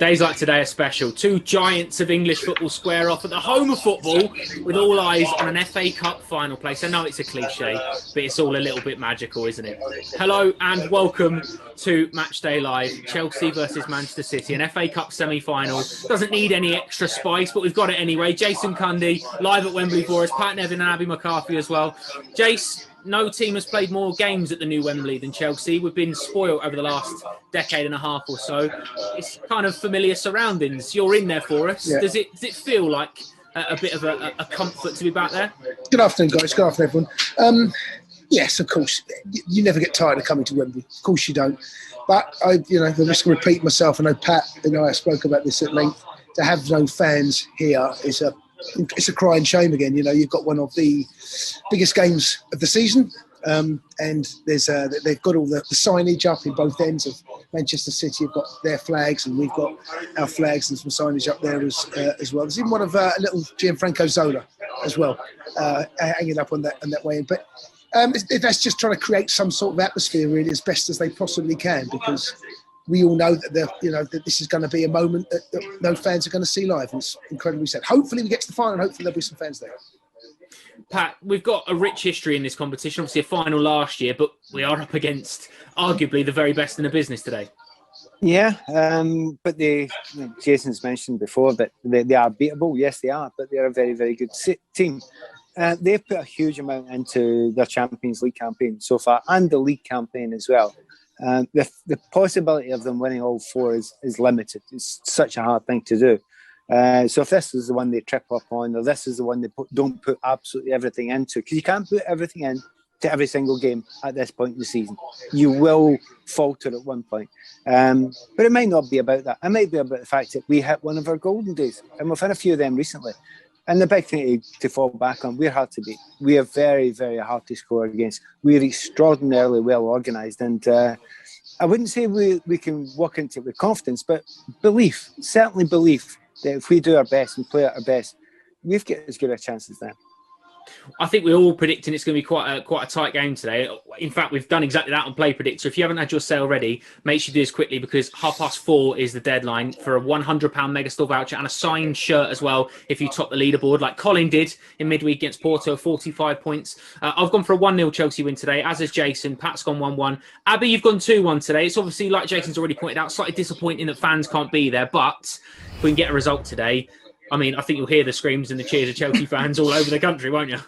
Days like today are special. Two giants of English football square off at the home of football with all eyes on an FA Cup final place. I know it's a cliche, but it's all a little bit magical, isn't it? Hello and welcome to Matchday Live. Chelsea versus Manchester City, an FA Cup semi-final. Doesn't need any extra spice, but we've got it anyway. Jason Cundy live at Wembley for us. Pat Nevin and Abby McCarthy as well. Jace, no team has played more games at the new Wembley than Chelsea. We've been spoiled over the last decade and a half or so. It's kind of familiar surroundings. You're in there for us. Yeah. Does it feel like a bit of a comfort to be back there? Good afternoon, guys. Good afternoon, everyone. Yes, of course. You never get tired of coming to Wembley. Of course you don't. But the risk of repeating myself. I know Pat and I spoke about this at length. To have no fans here is it's a crying shame again. You've got one of the biggest games of the season, and there's they've got all the signage up in both ends of Manchester City. Have got their flags, and we've got our flags and some signage up there as well. There's even one of a little Gianfranco Zola as well, hanging up on that way in. But that's just trying to create some sort of atmosphere, really, as best as they possibly can, because we all know that that this is going to be a moment that no fans are going to see live. And it's incredibly sad. Hopefully we get to the final and hopefully there'll be some fans there. Pat, we've got a rich history in this competition. Obviously a final last year, but we are up against arguably the very best in the business today. Yeah, but Jason's mentioned before that they are beatable. Yes, they are, but they're a very, very good team. They've put a huge amount into their Champions League campaign so far and the league campaign as well. The possibility of them winning all four is limited. It's such a hard thing to do. So if this is the one they trip up on, or this is the one they don't put absolutely everything into, because you can't put everything in to every single game at this point in the season. You will falter at one point. But it might not be about that. It might be about the fact that we hit one of our golden days, and we've had a few of them recently. And the big thing to fall back on, we're hard to beat. We are very, very hard to score against. We're extraordinarily well organised. And I wouldn't say we can walk into it with confidence, but certainly belief that if we do our best and play at our best, we've got as good a chance as them. I think we're all predicting it's going to be quite a tight game today. In fact, we've done exactly that on Play Predictor. If you haven't had your sale ready, make sure you do this quickly, because 4:30 is the deadline for a £100 Megastore voucher and a signed shirt as well if you top the leaderboard, like Colin did in midweek against Porto, 45 points. I've gone for a 1-0 Chelsea win today, as has Jason. Pat's gone 1-1. Abby, you've gone 2-1 today. It's obviously, like Jason's already pointed out, slightly disappointing that fans can't be there, but if we can get a result today, I mean, I think you'll hear the screams and the cheers of Chelsea fans all over the country, won't you?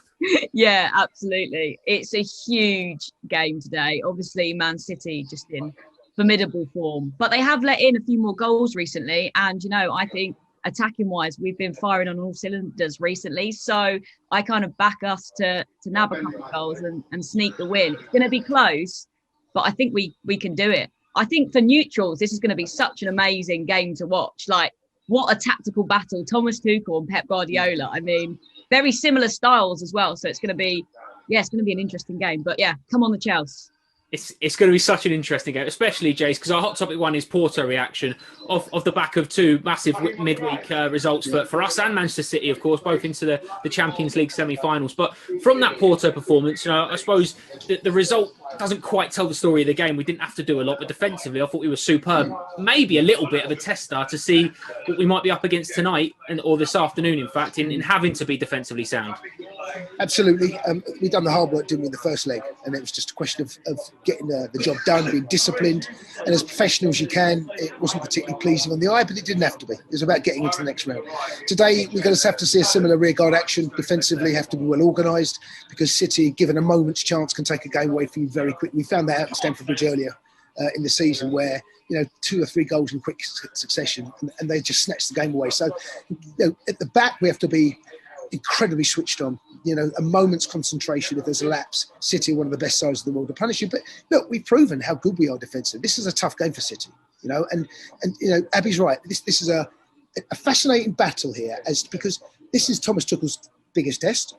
Yeah, absolutely. It's a huge game today. Obviously, Man City just in formidable form. But they have let in a few more goals recently. And, I think attacking-wise, we've been firing on all cylinders recently. So I kind of back us to nab a couple of goals and sneak the win. It's going to be close, but I think we can do it. I think for neutrals, this is going to be such an amazing game to watch. Like, what a tactical battle. Thomas Tuchel and Pep Guardiola. I mean, very similar styles as well. So it's going to be an interesting game. But yeah, come on the Chelsea. It's going to be such an interesting game, especially, Jace, because our hot topic one is Porto reaction off the back of two massive midweek results for us and Manchester City, of course, both into the Champions League semi-finals. But from that Porto performance, I suppose the result doesn't quite tell the story of the game. We didn't have to do a lot, but defensively, I thought we were superb. Maybe a little bit of a tester to see what we might be up against tonight, or this afternoon, in fact, in having to be defensively sound. Absolutely. We've done the hard work, didn't we, in the first leg, and it was just a question of getting the job done, being disciplined, and as professional as you can. It wasn't particularly pleasing on the eye, but it didn't have to be. It was about getting into the next round. Today, we're going to have to see a similar rearguard action. Defensively, have to be well organised, because City, given a moment's chance, can take a game away from you very quickly. We found that out at Stamford Bridge earlier in the season, where 2 or 3 goals in quick succession, and they just snatched the game away. So, at the back, we have to be incredibly switched on. A moment's concentration if there's a lapse. City are one of the best sides of the world to punish you. But look, we've proven how good we are defensive. This is a tough game for City, and Abby's right. This is a fascinating battle here, because this is Thomas Tuchel's biggest test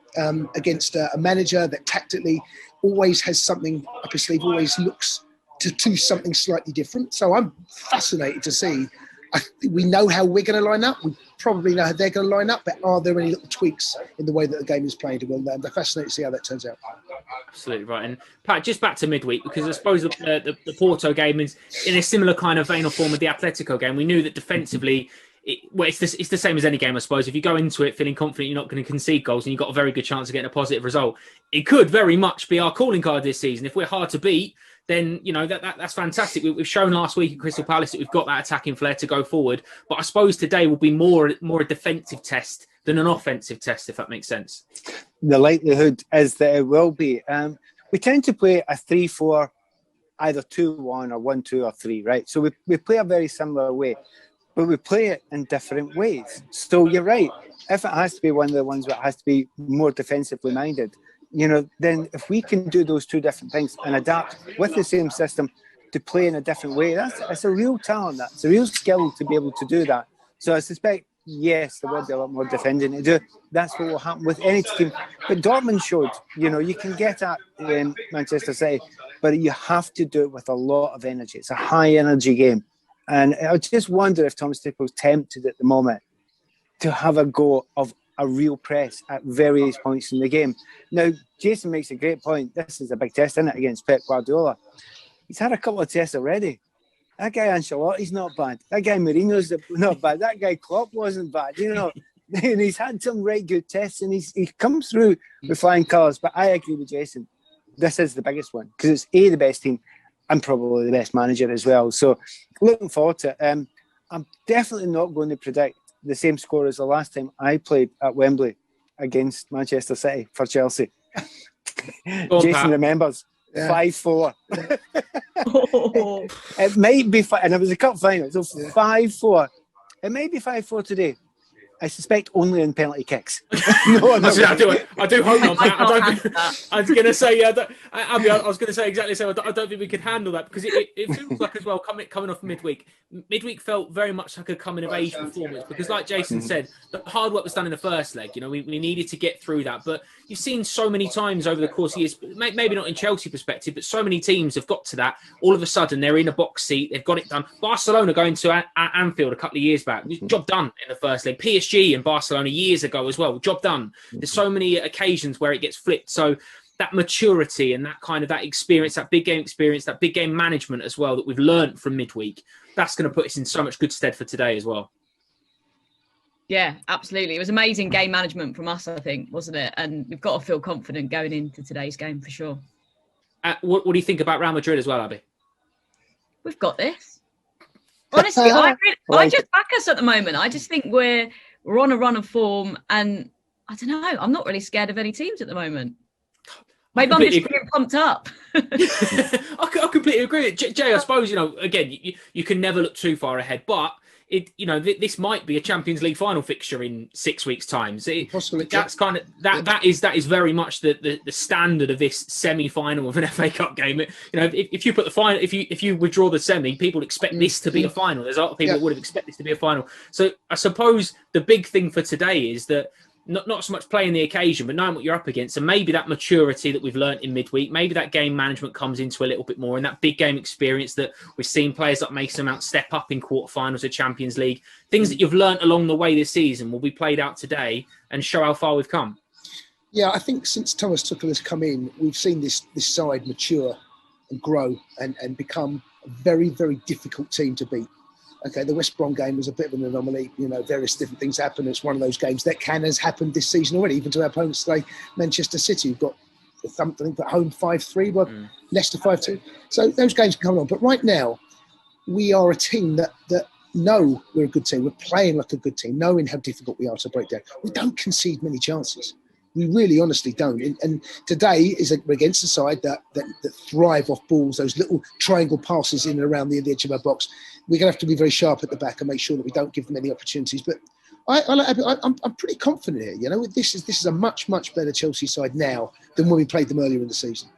against a manager that tactically always has something up his sleeve, always looks to do something slightly different. So I'm fascinated to see. We know how we're going to line up. probably know how they're going to line up, but are there any little tweaks in the way that the game is played? Well, they're fascinated to see how that turns out. Absolutely right. And Pat, just back to midweek, because I suppose the Porto game is in a similar kind of vein or form of the Atletico game. We knew that defensively, it's the same as any game, I suppose. If you go into it feeling confident you're not going to concede goals and you've got a very good chance of getting a positive result, it could very much be our calling card this season. If we're hard to beat, then that's fantastic. We've shown last week at Crystal Palace that we've got that attacking flair to go forward. But I suppose today will be more a defensive test than an offensive test, if that makes sense. The likelihood is that it will be. We tend to play a 3-4, either 2-1 or 1-2 or 3, right? So we play a very similar way, but we play it in different ways. So you're right. If it has to be one of the ones that has to be more defensively minded, then if we can do those two different things and adapt with the same system to play in a different way, it's a real talent. It's a real skill to be able to do that. So I suspect, yes, there will be a lot more defending to do. That's what will happen with any team. But Dortmund showed, you can get at Manchester City, but you have to do it with a lot of energy. It's a high energy game. And I just wonder if Thomas Tuchel's tempted at the moment to have a go of a real press at various points in the game. Now, Jason makes a great point. This is a big test, isn't it, against Pep Guardiola? He's had a couple of tests already. That guy Ancelotti's not bad. That guy Mourinho's not bad. That guy Klopp wasn't bad. And he's had some right good tests, and he comes through with flying colours. But I agree with Jason. This is the biggest one because it's the best team and probably the best manager as well. So looking forward to it. I'm definitely not going to predict the same score as the last time I played at Wembley against Manchester City for Chelsea. Jason remembers 5-4. It might be, and it was a cup final, so 5-4. It might be 5-4 today. I suspect only in penalty kicks. I do hope not. I was going to say, Abby, I was going to say exactly the same. I don't think we could handle that because it feels like as well coming off midweek. Midweek felt very much like a coming of age performance because, like Jason said, the hard work was done in the first leg. We needed to get through that, but you've seen so many times over the course of years, maybe not in Chelsea perspective, but so many teams have got to that. All of a sudden, they're in a box seat. They've got it done. Barcelona going to Anfield a couple of years back, job done in the first leg. PSG and Barcelona years ago as well, job done. There's so many occasions where it gets flipped. So that maturity and that kind of that experience, that big game management as well that we've learned from midweek, that's going to put us in so much good stead for today as well. Yeah, absolutely. It was amazing game management from us, I think, wasn't it? And we've got to feel confident going into today's game for sure. What do you think about Real Madrid as well, Abby? We've got this. Honestly, I just back us at the moment. I just think we're on a run of form, and I don't know. I'm not really scared of any teams at the moment. Maybe I'm just getting pumped up. I completely agree. Jay, I suppose again, you can never look too far ahead, but this might be a Champions League final fixture in 6 weeks' time. So that's kind of that is very much the standard of this semi-final of an FA Cup game. If you put the final, if you withdraw the semi, people expect this to be a final. There's a lot of people that would have expected this to be a final. So I suppose the big thing for today is that not so much playing the occasion, but knowing what you're up against, and maybe that maturity that we've learnt in midweek, maybe that game management comes into a little bit more, and that big game experience that we've seen players like Mason Mount step up in quarterfinals of Champions League. Things that you've learnt along the way this season will be played out today and show how far we've come. Yeah, I think since Thomas Tuchel has come in, we've seen this side mature and grow and become a very, very difficult team to beat. Okay, the West Brom game was a bit of an anomaly. Various different things happen. It's one of those games that has happened this season already, even to our opponents today, Manchester City, who've got something at home 5-3, but Leicester 5-2. So those games can come on. But right now, we are a team that know we're a good team. We're playing like a good team, knowing how difficult we are to break down. We don't concede many chances. We really honestly don't. And today is against a side that thrive off balls, those little triangle passes in and around the edge of our box. We're going to have to be very sharp at the back and make sure that we don't give them any opportunities. But I'm pretty confident here. This is a much, much better Chelsea side now than when we played them earlier in the season.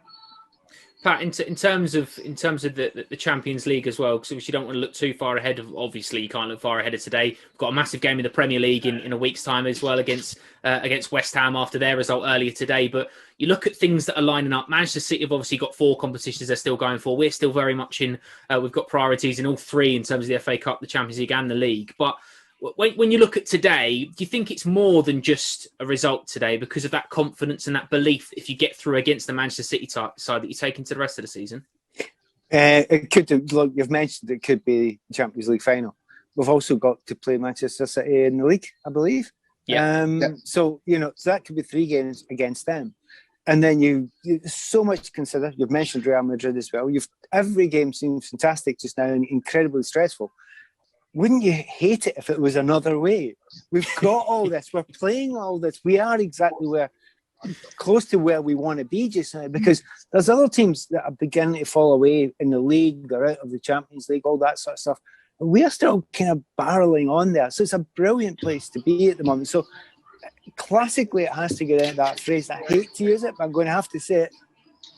Pat, in terms of the Champions League as well, because you don't want to look too far ahead. Obviously, you can't look far ahead of today. We've got a massive game in the Premier League in a week's time as well against West Ham after their result earlier today. But you look at things that are lining up. Manchester City have obviously got 4 competitions they're still going for. We're still very much in. We've got priorities in all 3 in terms of the FA Cup, the Champions League, and the league. But when you look at today, do you think it's more than just a result today because of that confidence and that belief that if you get through against the Manchester City side that you take into the rest of the season? It could, like you've mentioned, it could be the Champions League final. We've also got to play Manchester City in the league, I believe. So, so that could be 3 games against them. And then there's so much to consider. You've mentioned Real Madrid as well. Every game seems fantastic just now and incredibly stressful. Wouldn't you hate it if it was another way? We've got all this. We're playing all this. We are exactly close to where we want to be just now, because there's other teams that are beginning to fall away in the league. They're out of the Champions League, all that sort of stuff. And we're still kind of barreling on there. So it's a brilliant place to be at the moment. So classically, it has to get out that phrase. I hate to use it, but I'm going to have to say it.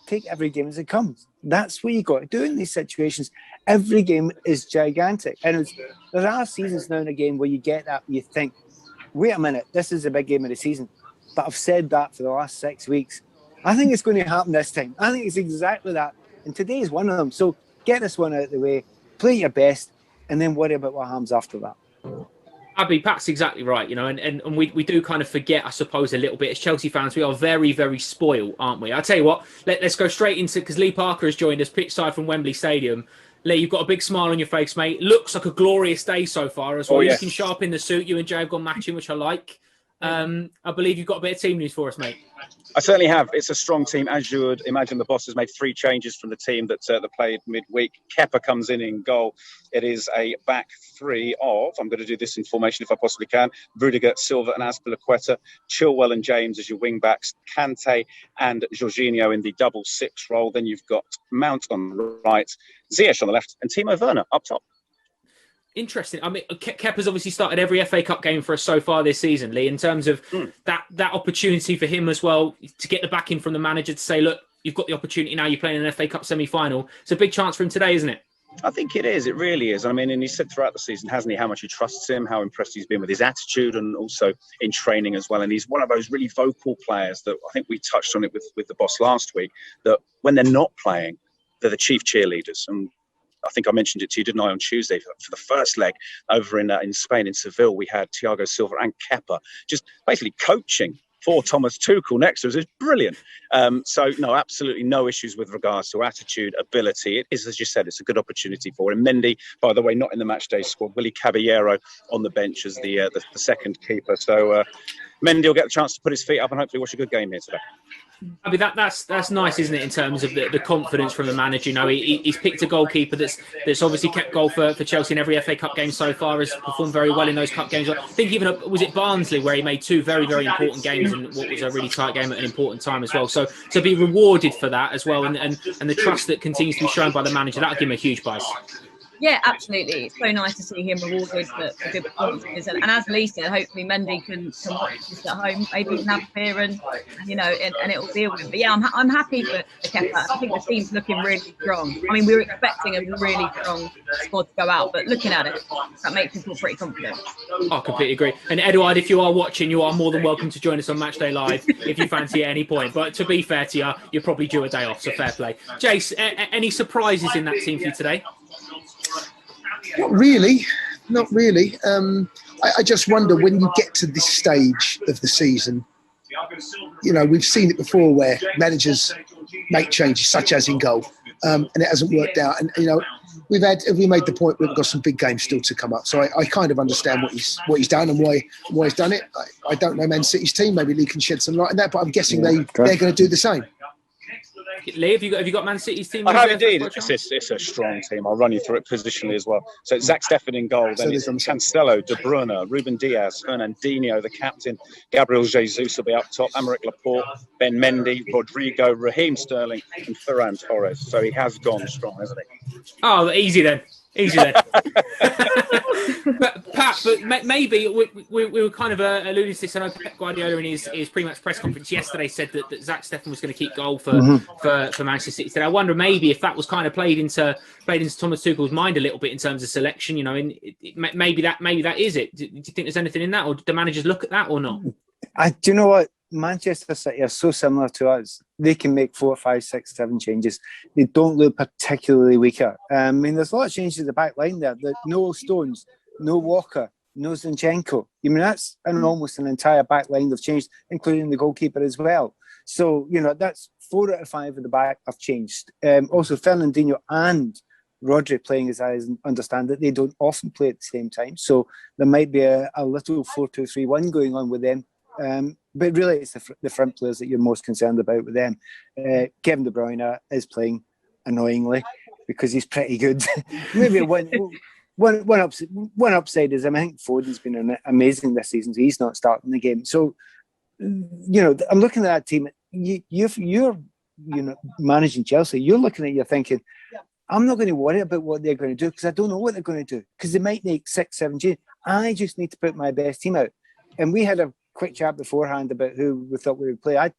Take every game as it comes. That's what you got to do in these situations. Every game is gigantic. And there are seasons now and again where you get that, you think, wait a minute, this is a big game of the season. But I've said that for the last 6 weeks. I think it's going to happen this time. I think it's exactly that. And today is one of them. So get this one out of the way, play your best, and then worry about what happens after that. Abby, Pat's exactly right, and we do kind of forget, I suppose, a little bit. As Chelsea fans, we are very, very spoiled, aren't we? I'll tell you what, let's go straight into, because Lee Parker has joined us pitchside from Wembley Stadium. Lee, you've got a big smile on your face, mate. Looks like a glorious day so far as well. You're looking sharp in the suit. You and Jay have gone matching, which I like. I believe you've got a bit of team news for us, mate. I certainly have. It's a strong team, as you would imagine. The boss has made 3 changes from the team that played midweek. Kerr comes in goal. It is a back 3 of, I'm going to do this in formation if I possibly can, Rudiger, Silva and Azpilicueta, Chilwell and James as your wing-backs, Kanté and Jorginho in the double 6 role. Then you've got Mount on the right, Ziyech on the left and Timo Werner up top. Interesting. I mean, Kepa's obviously started every FA Cup game for us so far this season, Lee, in terms of that opportunity for him as well, to get the backing from the manager to say, look, you've got the opportunity now, you're playing an FA Cup semi-final. It's a big chance for him today, isn't it? I think it is. It really is. I mean, and he said throughout the season, hasn't he, how much he trusts him, how impressed he's been with his attitude and also in training as well. And he's one of those really vocal players that I think we touched on it with the boss last week, that when they're not playing, they're the chief cheerleaders. And I think I mentioned it to you, didn't I, on Tuesday for the first leg over in Spain, in Seville. We had Thiago Silva and Kepa just basically coaching for Thomas Tuchel next to us. It's brilliant. So, no, absolutely no issues with regards to attitude, ability. It is, as you said, it's a good opportunity for him. Mendy, by the way, not in the matchday squad. Willy Caballero on the bench as the second keeper. So Mendy will get the chance to put his feet up and hopefully watch a good game here today. I mean, that's nice, isn't it, in terms of the confidence from the manager? He's picked a goalkeeper that's obviously kept goal for Chelsea in every FA Cup game so far, has performed very well in those cup games. I think even, was it Barnsley, where he made 2 very, very important games in what was a really tight game at an important time as well. So to be rewarded for that as well, and the trust that continues to be shown by the manager, that'll give him a huge buzz. Yeah, absolutely. It's so nice to see him rewarded for good performances. And as Lee said, hopefully Mendy can watch this at home. Maybe he can have a beer and it will be a win. But yeah, I'm happy for Kepa. I think the team's looking really strong. I mean, we were expecting a really strong squad to go out, but looking at it, that makes me feel pretty confident. I completely agree. And Eduard, if you are watching, you are more than welcome to join us on Matchday Live if you fancy at any point. But to be fair to you, you're probably due a day off, so fair play. Jace, any surprises in that team for you today? Not really. I just wonder, when you get to this stage of the season, we've seen it before where managers make changes, such as in goal, and it hasn't worked out. And we made the point we've got some big games still to come up. So I kind of understand what he's done and why he's done it. I don't know Man City's team. Maybe Lee can shed some light on that, but I'm guessing they're going to do the same. Lee, have you got Man City's team? I have indeed. It's a strong team. I'll run you through it positionally as well. So it's Zach Steffen in goal. Then it's Cancelo, De Bruyne, Ruben Diaz, Fernandinho, the captain. Gabriel Jesus will be up top. Aymeric Laporte, Ben Mendy, Rodrigo, Raheem Sterling, and Ferran Torres. So he has gone strong, hasn't he? Oh, easy then. But Pat, maybe we were kind of alluding to this. I know Pep Guardiola in his pre-match press conference yesterday said that Zach Steffen was going to keep goal for Manchester City today. I wonder maybe if that was kind of played into Thomas Tuchel's mind a little bit in terms of selection. Maybe that is it. Do you think there's anything in that, or do the managers look at that or not? Do you know what? Manchester City are so similar to us. They can make 4, 5, 6, 7 changes. They don't look particularly weaker. There's a lot of changes in the back line there. No Stones, no Walker, no Zinchenko. I mean, that's almost an entire back line they've changed, including the goalkeeper as well. So, that's 4 out of 5 of the back have changed. Also, Fernandinho and Rodri playing, as I understand it, they don't often play at the same time. So there might be a little 4-2-3-1 going on with them. But really, it's the front players that you're most concerned about with them. Kevin De Bruyne is playing annoyingly because he's pretty good. Maybe one upside is I think Foden's been amazing this season. So he's not starting the game. So, I'm looking at that team. You're managing Chelsea. You're looking at it, you're thinking, I'm not going to worry about what they're going to do because I don't know what they're going to do because they might make 6-7 changes. I just need to put my best team out. And we had a quick chat beforehand about who we thought we would play. I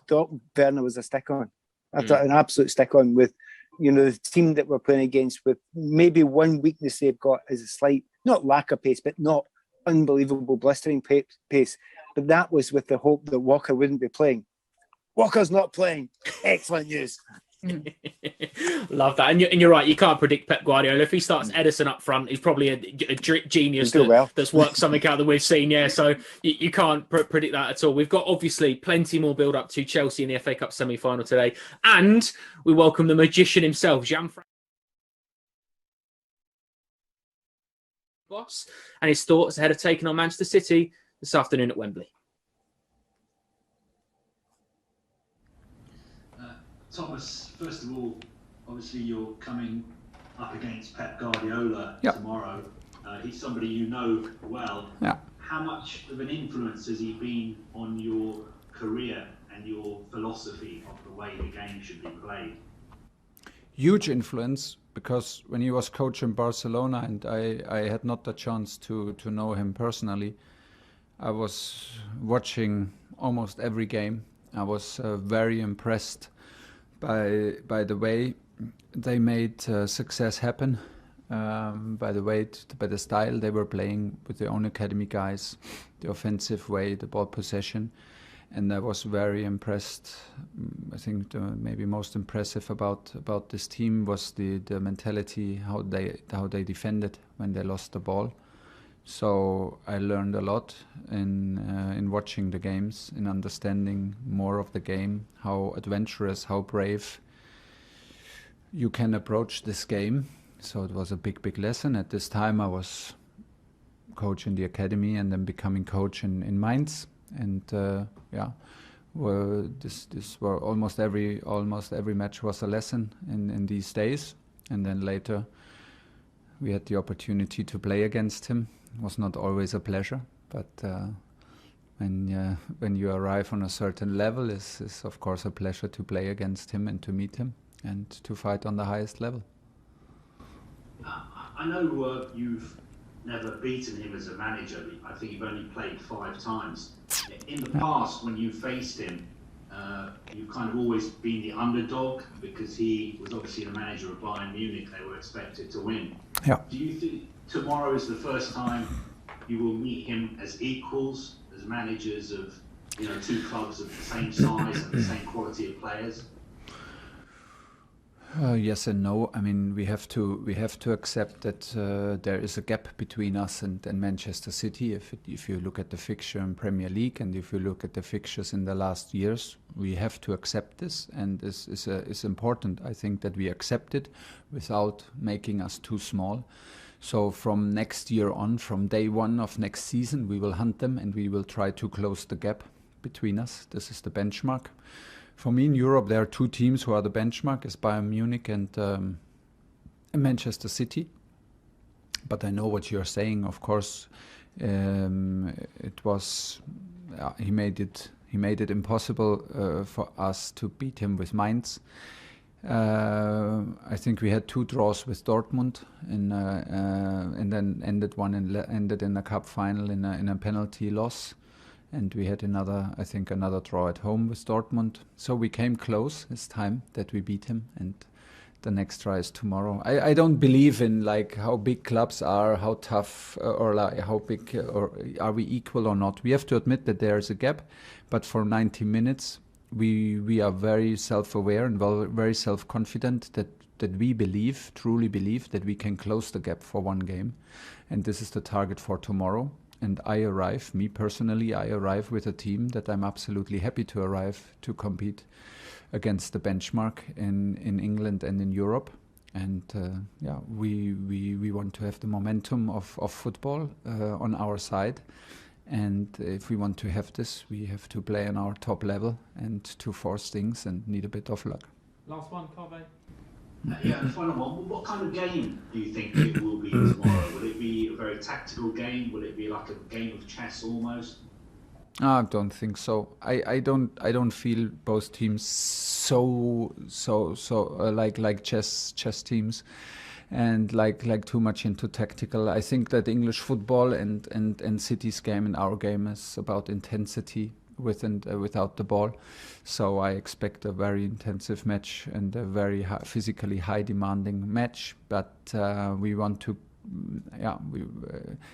thought Werner was a stick-on. I thought an absolute stick-on with, the team that we're playing against, with maybe one weakness they've got is a slight, not lack of pace, but not unbelievable blistering pace. But that was with the hope that Walker wouldn't be playing. Walker's not playing. Excellent news. Love that. And you're right, you can't predict Pep Guardiola. If he starts Ederson up front, he's probably a genius that's worked something out that we've seen. Yeah, so you can't predict that at all. We've got obviously plenty more build up to Chelsea in the FA Cup semi-final today, and we welcome the magician himself, Gianfranco Boss, and his thoughts ahead of taking on Manchester City this afternoon at Wembley. Thomas, first of all, obviously you're coming up against Pep Guardiola tomorrow. He's somebody you know well. Yeah. How much of an influence has he been on your career and your philosophy of the way the game should be played? Huge influence, because when he was coach in Barcelona and I had not the chance to know him personally, I was watching almost every game. I was very impressed by the way they made success happen, by the style they were playing with their own academy guys, the offensive way, the ball possession, and I was very impressed. I think the maybe most impressive about this team was the mentality, how they defended when they lost the ball. So I learned a lot in watching the games, in understanding more of the game, how adventurous, how brave you can approach this game. So it was a big lesson. At this time I was coach in the academy and then becoming coach in Mainz. And this were almost every match was a lesson in these days. And then later we had the opportunity to play against him. It was not always a pleasure, but when you arrive on a certain level, it's of course a pleasure to play against him and to meet him and to fight on the highest level. I know you've never beaten him as a manager. I think you've only played 5 times. In the past, when you faced him, you've kind of always been the underdog because he was obviously the manager of Bayern Munich. They were expected to win. Yeah. Do you think tomorrow is the first time you will meet him as equals, as managers of 2 clubs of the same size and the same quality of players? Yes and no. I mean, we have to accept that there is a gap between us and Manchester City. If you look at the fixture in Premier League and if you look at the fixtures in the last years, we have to accept this, and it's important. I think that we accept it without making us too small. So from next year on, from day one of next season, we will hunt them and we will try to close the gap between us. This is the benchmark. For me in Europe, there are 2 teams who are the benchmark, is Bayern Munich and Manchester City. But I know what you're saying. Of course, it was he made it impossible for us to beat him with Mainz. I think we had 2 draws with Dortmund, and then ended in a cup final in a penalty loss. And we had another draw at home with Dortmund. So we came close this time that we beat him, and the next try is tomorrow. I don't believe in like how big clubs are, how tough, or like how big, or are we equal or not. We have to admit that there is a gap, but for 90 minutes we are very self-aware and very self-confident that we truly believe that we can close the gap for one game, and this is the target for tomorrow. And me personally, I arrive with a team that I'm absolutely happy to arrive to compete against the benchmark in England and in Europe. And we want to have the momentum of football on our side. And if we want to have this, we have to play on our top level and to force things and need a bit of luck. Last one, Carve. Yeah, final one. What kind of game do you think it will be tomorrow? Will it be a very tactical game? Will it be like a game of chess almost? I don't think so. I don't feel both teams so like chess teams, and like too much into tactical. I think that English football and City's game and our game is about intensity with and without the ball. So I expect a very intensive match and a very physically high demanding match. But we want to.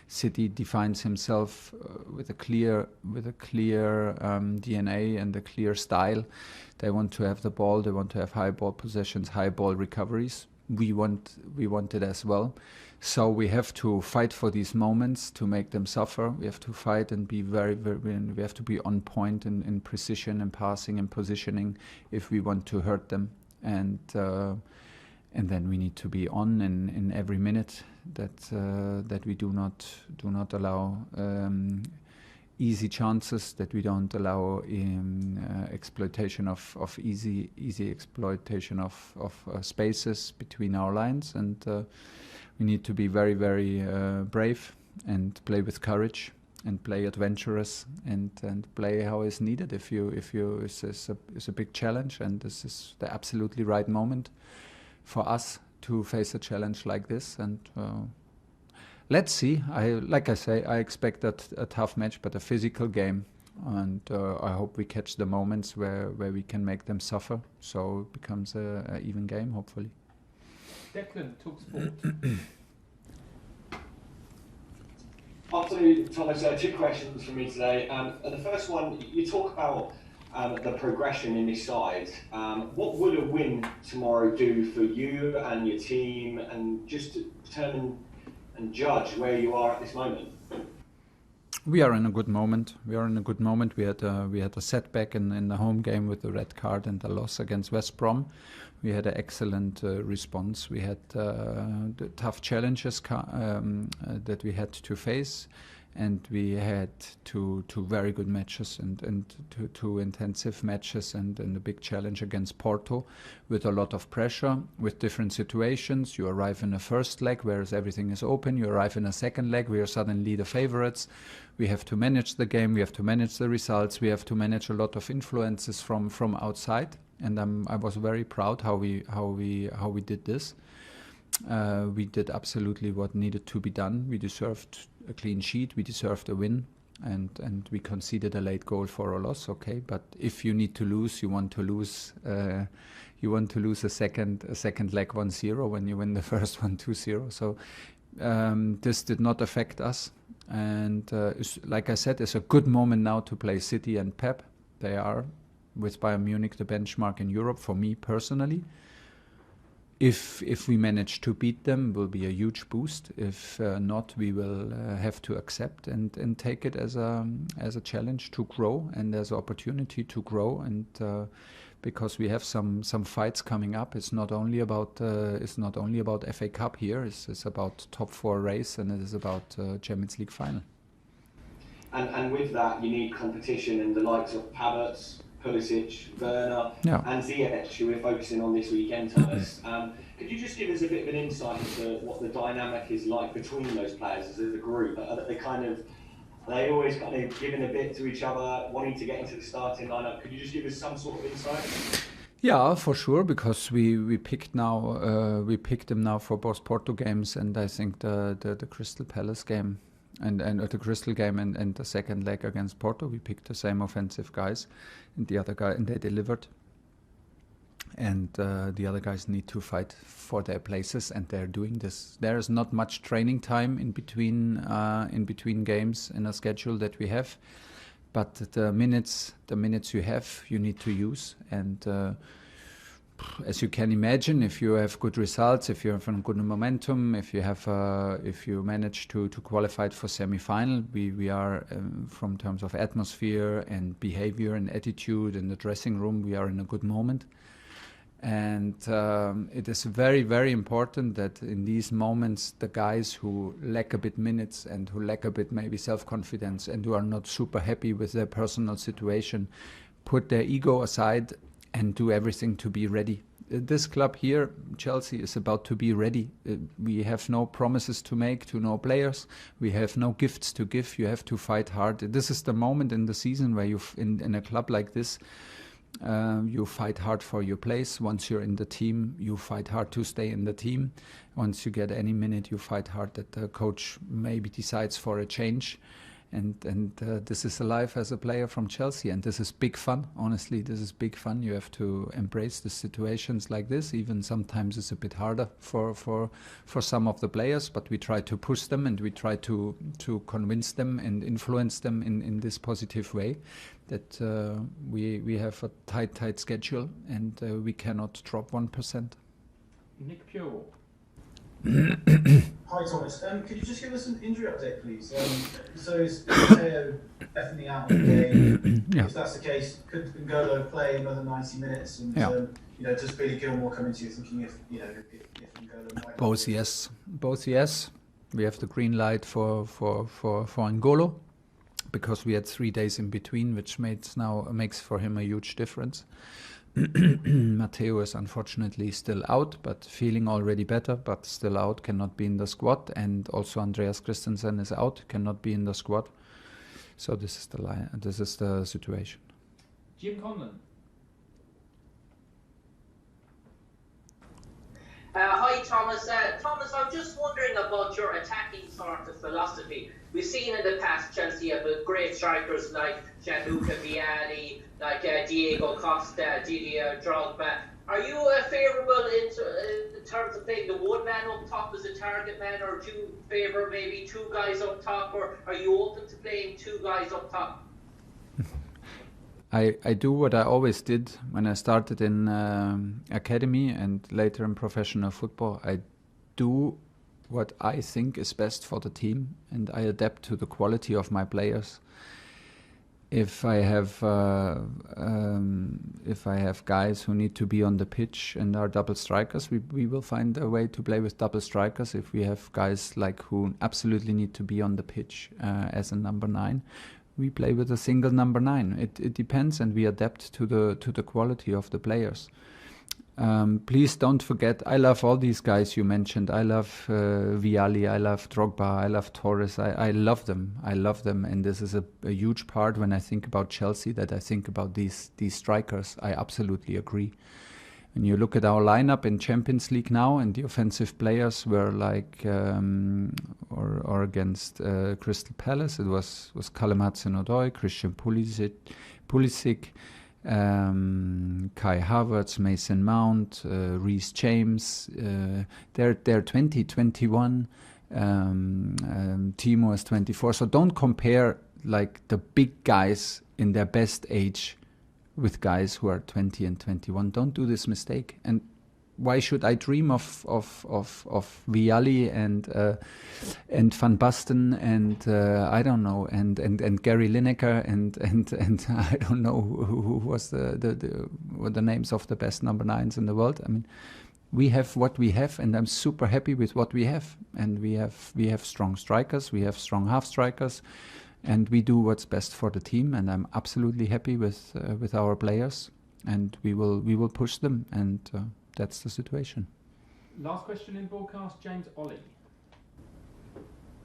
City defines himself with a clear DNA and a clear style. They want to have the ball. They want to have high ball possessions, high ball recoveries. We want it as well. So we have to fight for these moments to make them suffer. We have to fight and be very, very. We have to be on point in precision and passing and positioning if we want to hurt them. And then we need to be on in every minute that we do not allow easy chances, that we don't allow exploitation of easy exploitation of spaces between our lines, and we need to be very, very brave and play with courage and play adventurous and play how is needed. If you it's a big challenge, and this is the absolutely right moment for us to face a challenge like this. And let's see. I expect that a tough match, but a physical game, and I hope we catch the moments where we can make them suffer, so it becomes a even game, hopefully. Declan, talk sport. Afternoon, Thomas. Two questions from me today. The first one, you talk about the progression in this side. What would a win tomorrow do for you and your team, and just to determine and judge where you are at this moment? We are in a good moment. We had a setback in the home game with the red card and the loss against West Brom. We had an excellent response. We had the tough challenges that we had to face, and we had two very good matches and two intensive matches and a big challenge against Porto with a lot of pressure, with different situations. You arrive in a first leg, whereas everything is open. You arrive in a second leg, we are suddenly the favorites. We have to manage the game, we have to manage the results, we have to manage a lot of influences from outside. And I was very proud how we did this. We did absolutely what needed to be done. We deserved a clean sheet. We deserved a win, and we conceded a late goal for a loss. Okay, but if you need to lose, you want to lose. You want to lose a second leg 1-0 when you win the first one 2-0. So this did not affect us. And like I said, it's a good moment now to play City and Pep. They are, with Bayern Munich, the benchmark in Europe for me personally. If we manage to beat them, will be a huge boost. If not, we will have to accept and take it as a challenge to grow and as an opportunity to grow. And because we have some fights coming up, it's not only about FA Cup here. It's about top 4 race, and it is about Champions League final. And with that, you need competition, and the likes of Havertz, Pulisic, Werner, and Ziyech, who we're focusing on this weekend, Thomas. Could you just give us a bit of an insight into what the dynamic is like between those players as a group? Are they always kind of giving a bit to each other, wanting to get into the starting lineup? Could you just give us some sort of insight? Yeah, for sure, because we picked them now for both Porto games, and I think the Crystal Palace game. And the Crystal game and the second leg against Porto, we picked the same offensive guys, and the other guy, and they delivered. And the other guys need to fight for their places, and they're doing this. There is not much training time in between games in a schedule that we have, but the minutes you have, you need to use. And as you can imagine, if you have good results, if you have a good momentum, if you manage to qualify for semi-final, we are from terms of atmosphere and behavior and attitude in the dressing room, we are in a good moment. And it is very, very important that in these moments, the guys who lack a bit minutes and who lack a bit maybe self-confidence and who are not super happy with their personal situation, put their ego aside and do everything to be ready. This club here, Chelsea, is about to be ready. We have no promises to make to no players. We have no gifts to give. You have to fight hard. This is the moment in the season where in a club like this, you fight hard for your place. Once you're in the team, you fight hard to stay in the team. Once you get any minute, you fight hard that the coach maybe decides for a change. And this is a life as a player from Chelsea, and this is big fun. Honestly, this is big fun. You have to embrace the situations like this. Even sometimes it's a bit harder for some of the players, but we try to push them and we try to convince them and influence them in this positive way. That we have a tight schedule and we cannot drop 1%. Nick Pure. Hi Thomas, could you just give us an injury update please? So is Matteo definitely out of the game? Yeah. If that's the case, could N'Golo play another 90 minutes? And does Billy Gilmore come into you thinking if N'Golo might... Both yes. We have the green light for N'Golo, because we had 3 days in between, which makes for him a huge difference. Matteo is unfortunately still out, but feeling already better, but still out, cannot be in the squad. And also Andreas Christensen is out, cannot be in the squad. So this is the situation. Jim Conlon. Hi Thomas. Thomas, I'm just wondering about your attacking sort of philosophy. We've seen in the past Chelsea have great strikers like Gianluca Vialli, like Diego Costa, Didier Drogba. Are you favourable in terms of playing the one man up top as a target man, or do you favour maybe 2 guys up top, or are you open to playing 2 guys up top? I do what I always did when I started in academy and later in professional football. I do what I think is best for the team, and I adapt to the quality of my players. If I have guys who need to be on the pitch and are double strikers, we will find a way to play with double strikers. If we have guys like who absolutely need to be on the pitch as a number 9, we play with a single number 9. It depends, and we adapt to the quality of the players. Please don't forget, I love all these guys you mentioned. I love Vialli, I love Drogba, I love Torres. I love them. And this is a huge part when I think about Chelsea, that I think about these strikers. I absolutely agree. When you look at our lineup in Champions League now, and the offensive players were like, or against Crystal Palace, it was hudson-odoi, Christian Pulisic, Kai Havertz, Mason Mount, Reece James. They're 20, 21. Timo is 24. So don't compare like the big guys in their best age with guys who are 20 and 21. Don't do this mistake. And why should I dream of Vialli and Van Basten and I don't know, and Gary Lineker and I don't know who was the names of the best number 9s in the world. I mean, we have what we have, and I'm super happy with what we have. And we have strong strikers, we have strong half strikers, and we do what's best for the team. And I'm absolutely happy with our players, and we will push them, and that's the situation. Last question in broadcast, James Ollie.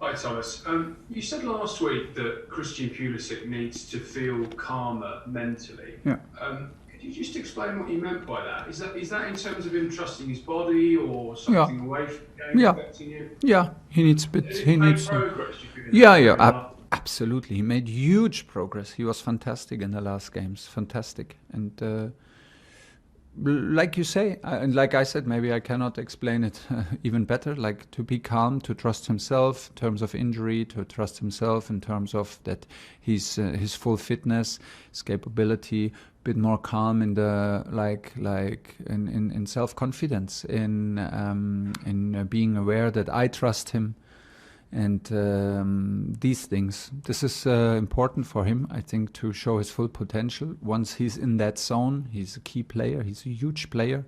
Hi Thomas. You said last week that Christian Pulisic needs to feel calmer mentally. Yeah. Could you just explain what you meant by that? Is that in terms of him trusting his body, or something away from the game affecting him? Yeah, he needs a bit. He needs progress. Absolutely. He made huge progress. He was fantastic in the last games. Fantastic. And like you say, and like I said, maybe I cannot explain it even better, like to be calm, to trust himself in terms of injury, to trust himself in terms of that he's his full fitness, his capability, a bit more calm in the in self-confidence, in being aware that I trust him. And these things, this is important for him, I think, to show his full potential. Once he's in that zone, he's a key player, he's a huge player.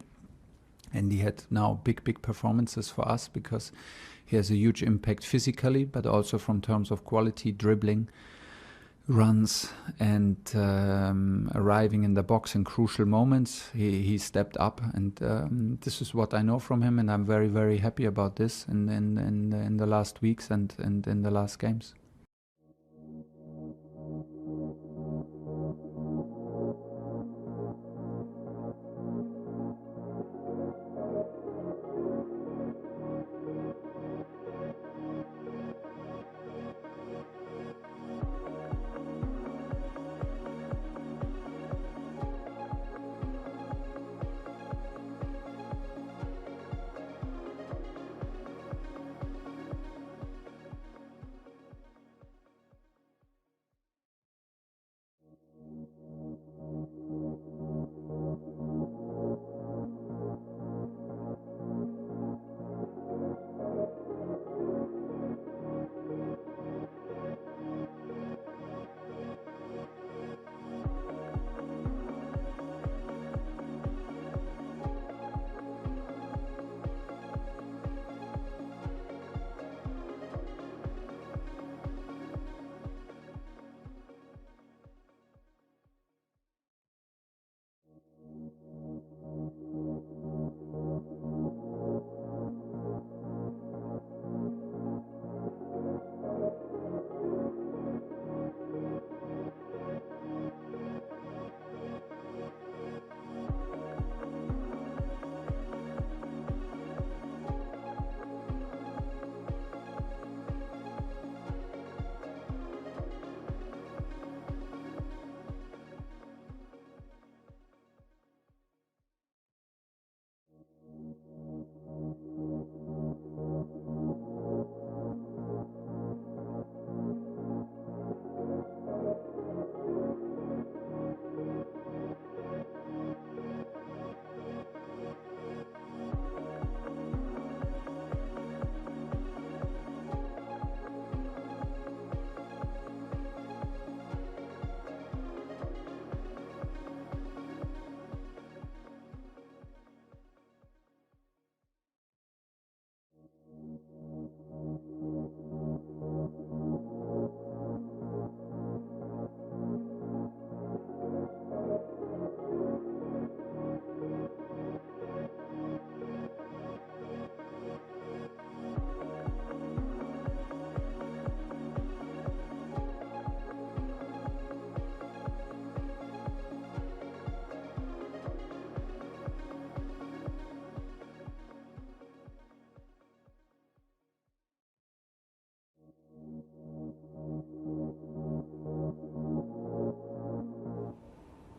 And he had now big performances for us because he has a huge impact physically, but also from terms of quality, dribbling, runs, and arriving in the box in crucial moments. He stepped up, and this is what I know from him, and I'm very happy about this in the last weeks and in the last games.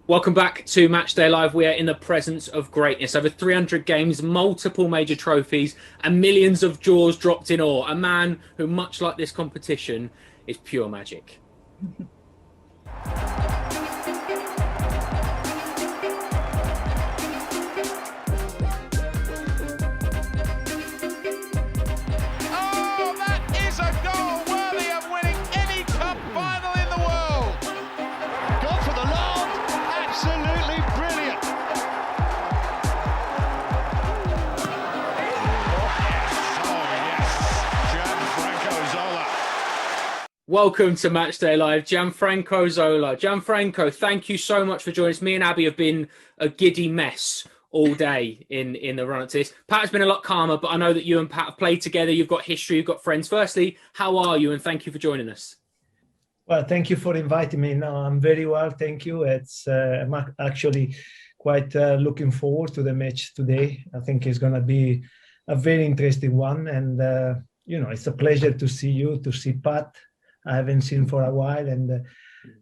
Welcome back to Matchday Live. We are in the presence of greatness. Over 300 games, multiple major trophies, and millions of jaws dropped in awe. A man who, much like this competition, is pure magic. Welcome to Matchday Live, Gianfranco Zola. Gianfranco, thank you so much for joining us. Me and Abby have been a giddy mess all day in the run-up to this. Pat has been a lot calmer, but I know that you and Pat have played together. You've got history, you've got friends. Firstly, how are you? And thank you for joining us. Well, thank you for inviting me. No, I'm very well, thank you. I'm actually quite looking forward to the match today. I think it's going to be a very interesting one. And, it's a pleasure to see you, to see Pat. I haven't seen for a while, and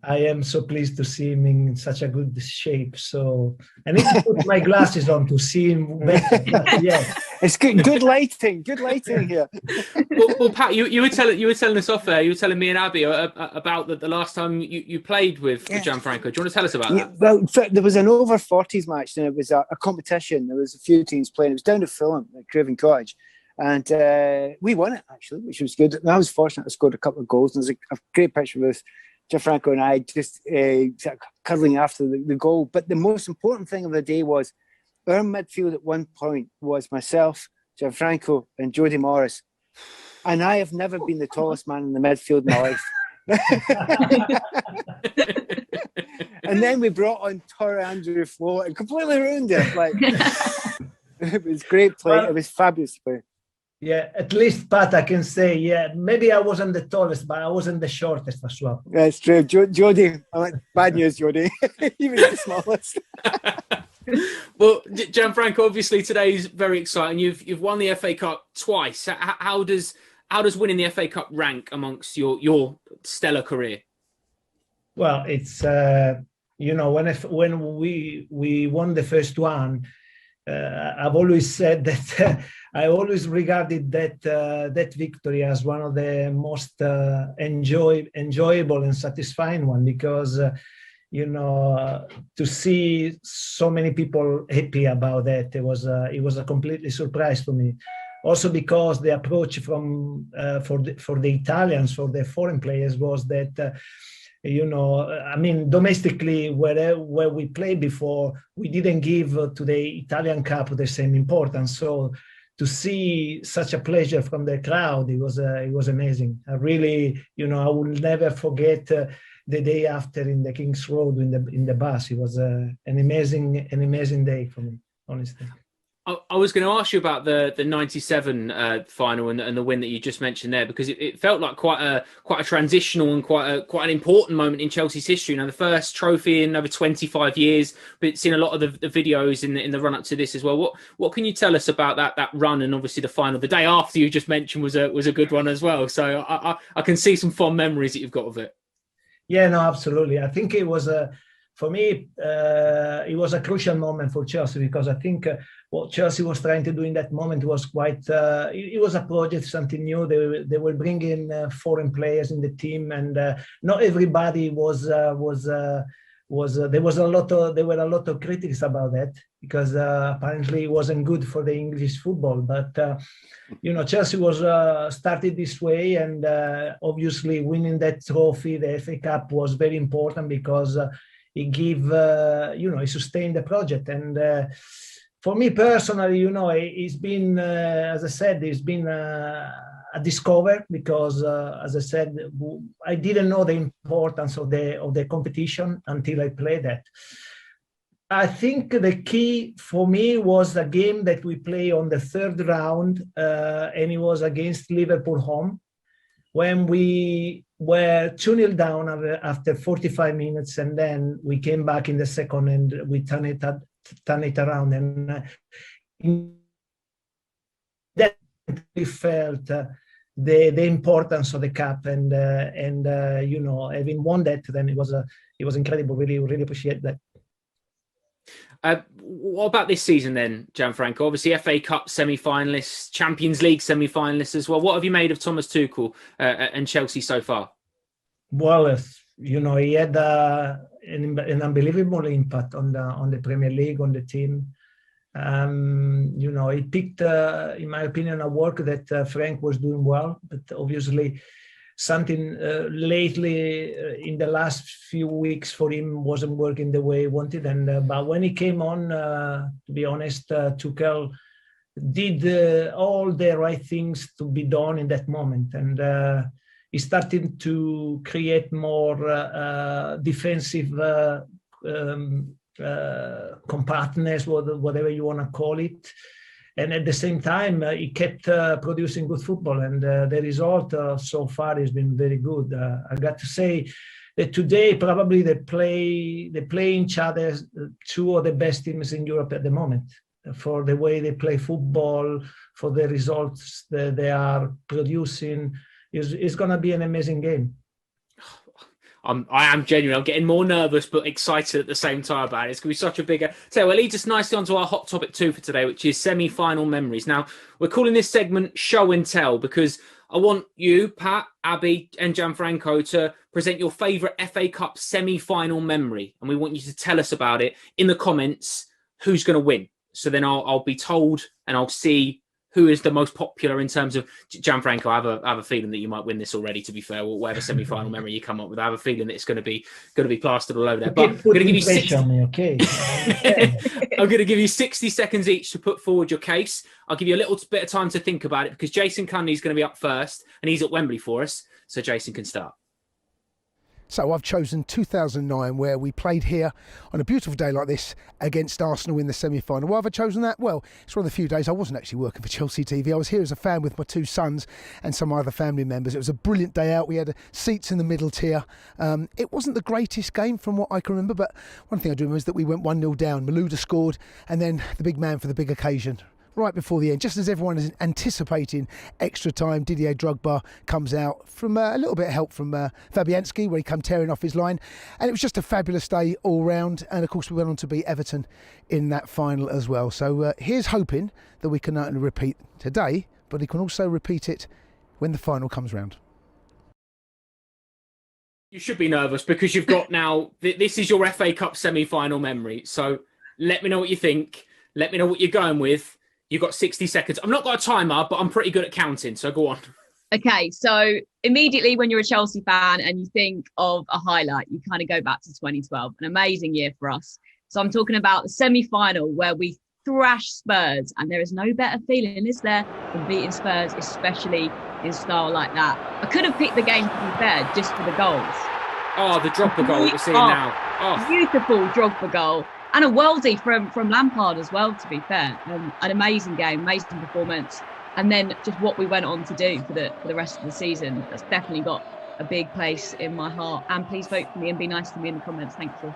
I am so pleased to see him in such a good shape. So I need to put my glasses on to see him better. Yeah, it's good lighting. Good lighting here. Well, Pat, you were telling us off there. You were telling me and Abby about the last time you played with Gianfranco. Do you want to tell us about that? Well, there was an over 40s match, and it was a competition. There was a few teams playing. It was down to Fulham at Craven Cottage. And we won it, actually, which was good. And I was fortunate. I scored a couple of goals. And there's a great picture with Gianfranco and I just cuddling after the goal. But the most important thing of the day was our midfield at one point was myself, Gianfranco, and Jody Morris. And I have never been the tallest man in the midfield in my life. And then we brought on Torre Andrew Flo and completely ruined it. Like, it was great play. It was fabulous play. Yeah, at least, Pat, I can say, yeah, maybe I wasn't the tallest, but I wasn't the shortest as well. That's true. Jody, I'm like, bad news, Jody. Even the smallest. Well, Gianfranco, obviously today's very exciting. You've won the FA Cup twice. How does winning the FA Cup rank amongst your stellar career? Well, it's when we won the first one, I've always said that I always regarded that victory as one of the most enjoyable and satisfying one, because to see so many people happy about that, it was a completely surprise for me. Also because the approach for the Italians, for the foreign players, was that domestically, where we played before, we didn't give to the Italian Cup the same importance. So to see such a pleasure from the crowd, it was amazing. I really, I will never forget the day after in the King's Road in the bus. It was an amazing day for me, honestly. I was going to ask you about the 97 final and the win that you just mentioned there, because it felt like quite a transitional and quite an important moment in Chelsea's history. The first trophy in over 25 years, but seen a lot of the videos in the run up to this as well. What can you tell us about that run, and obviously the final, the day after you just mentioned was a good one as well. So I can see some fond memories that you've got of it. Yeah, no, absolutely. I think it was for me, it was a crucial moment for Chelsea, because I think what Chelsea was trying to do in that moment was quite. It was a project, something new. They were bringing foreign players in the team, and not everybody was. There were a lot of critics about that, because apparently it wasn't good for the English football. But Chelsea was started this way, and obviously winning that trophy, the FA Cup, was very important, because it gave, it sustained the project. And for me personally, it's been, as I said, it's been a discovery, because, as I said, I didn't know the importance of the competition until I played that. I think the key for me was the game that we play on the third round, and it was against Liverpool home, when we were 2-0 down after 45 minutes, and then we came back in the second and we turn it around, and that we felt the importance of the cup, and having won that, then it was incredible. Really appreciate that. What about this season then, Gianfranco? Obviously, FA Cup semi-finalists, Champions League semi-finalists as well. What have you made of Thomas Tuchel and Chelsea so far? Well, he had an unbelievable impact on the Premier League, on the team. He picked, in my opinion, a work that Frank was doing well, but obviously something lately in the last few weeks for him wasn't working the way he wanted. And but when he came on, to be honest, Tuchel did all the right things to be done in that moment, and he started to create more defensive compactness, whatever you want to call it. And at the same time, he kept producing good football, and the result so far has been very good. I got to say that today probably they play each other, two of the best teams in Europe at the moment, for the way they play football, for the results that they are producing. It's going to be an amazing game. I am genuine. I'm getting more nervous but excited at the same time about it. It's going to be such a big... So it leads us nicely onto our hot topic 2 for today, which is semi-final memories. Now, we're calling this segment Show and Tell because I want you, Pat, Abby and Gianfranco to present your favourite FA Cup semi-final memory. And we want you to tell us about it in the comments who's going to win. So then I'll be told and I'll see who is the most popular in terms of Gianfranco. I have a feeling that you might win this already, to be fair, or whatever semi-final memory you come up with. I have a feeling that it's going to be plastered all over there. But I'm going to give you 60 I'm going to give you 60 seconds each to put forward your case. I'll give you a little bit of time to think about it because Jason Cundy is going to be up first and he's at Wembley for us. So Jason can start. So I've chosen 2009, where we played here on a beautiful day like this against Arsenal in the semi-final. Why have I chosen that? Well, it's one of the few days I wasn't actually working for Chelsea TV. I was here as a fan with my 2 sons and some other family members. It was a brilliant day out. We had seats in the middle tier. It wasn't the greatest game from what I can remember, but one thing I do remember is that we went 1-0 down. Malouda scored, and then the big man for the big occasion, right before the end, just as everyone is anticipating extra time, Didier Drogba comes out from a little bit of help from Fabianski, where he come tearing off his line. And it was just a fabulous day all round. And of course, we went on to beat Everton in that final as well. So here's hoping that we can not only repeat today, but he can also repeat it when the final comes round. You should be nervous because you've got now, this is your FA Cup semi-final memory. So let me know what you think. Let me know what you're going with. You've got 60 seconds. I've not got a timer, but I'm pretty good at counting, so go on. Okay, so immediately when you're a Chelsea fan and you think of a highlight, you kind of go back to 2012, an amazing year for us. So I'm talking about the semi-final where we thrashed Spurs, and there is no better feeling, is there, than beating Spurs, especially in style like that. I could have picked the game, to be fair, just for the goals. Oh, the Drogba goal we're seeing now. Oh. Beautiful Drogba goal. And a worldie from Lampard as well, to be fair. An amazing game, amazing performance. And then just what we went on to do for the rest of the season. That's definitely got a big place in my heart. And please vote for me and be nice to me in the comments. Thank you.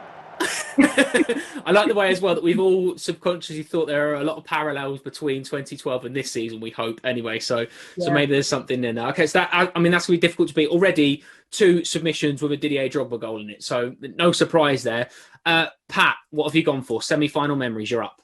I like the way as well that we've all subconsciously thought there are a lot of parallels between 2012 and this season, we hope anyway. So maybe there's something in there. Okay, so that's going to be difficult to beat. Already 2 submissions with a Didier Drogba goal in it. So no surprise there. Pat, what have you gone for? Semi-final memories, you're up.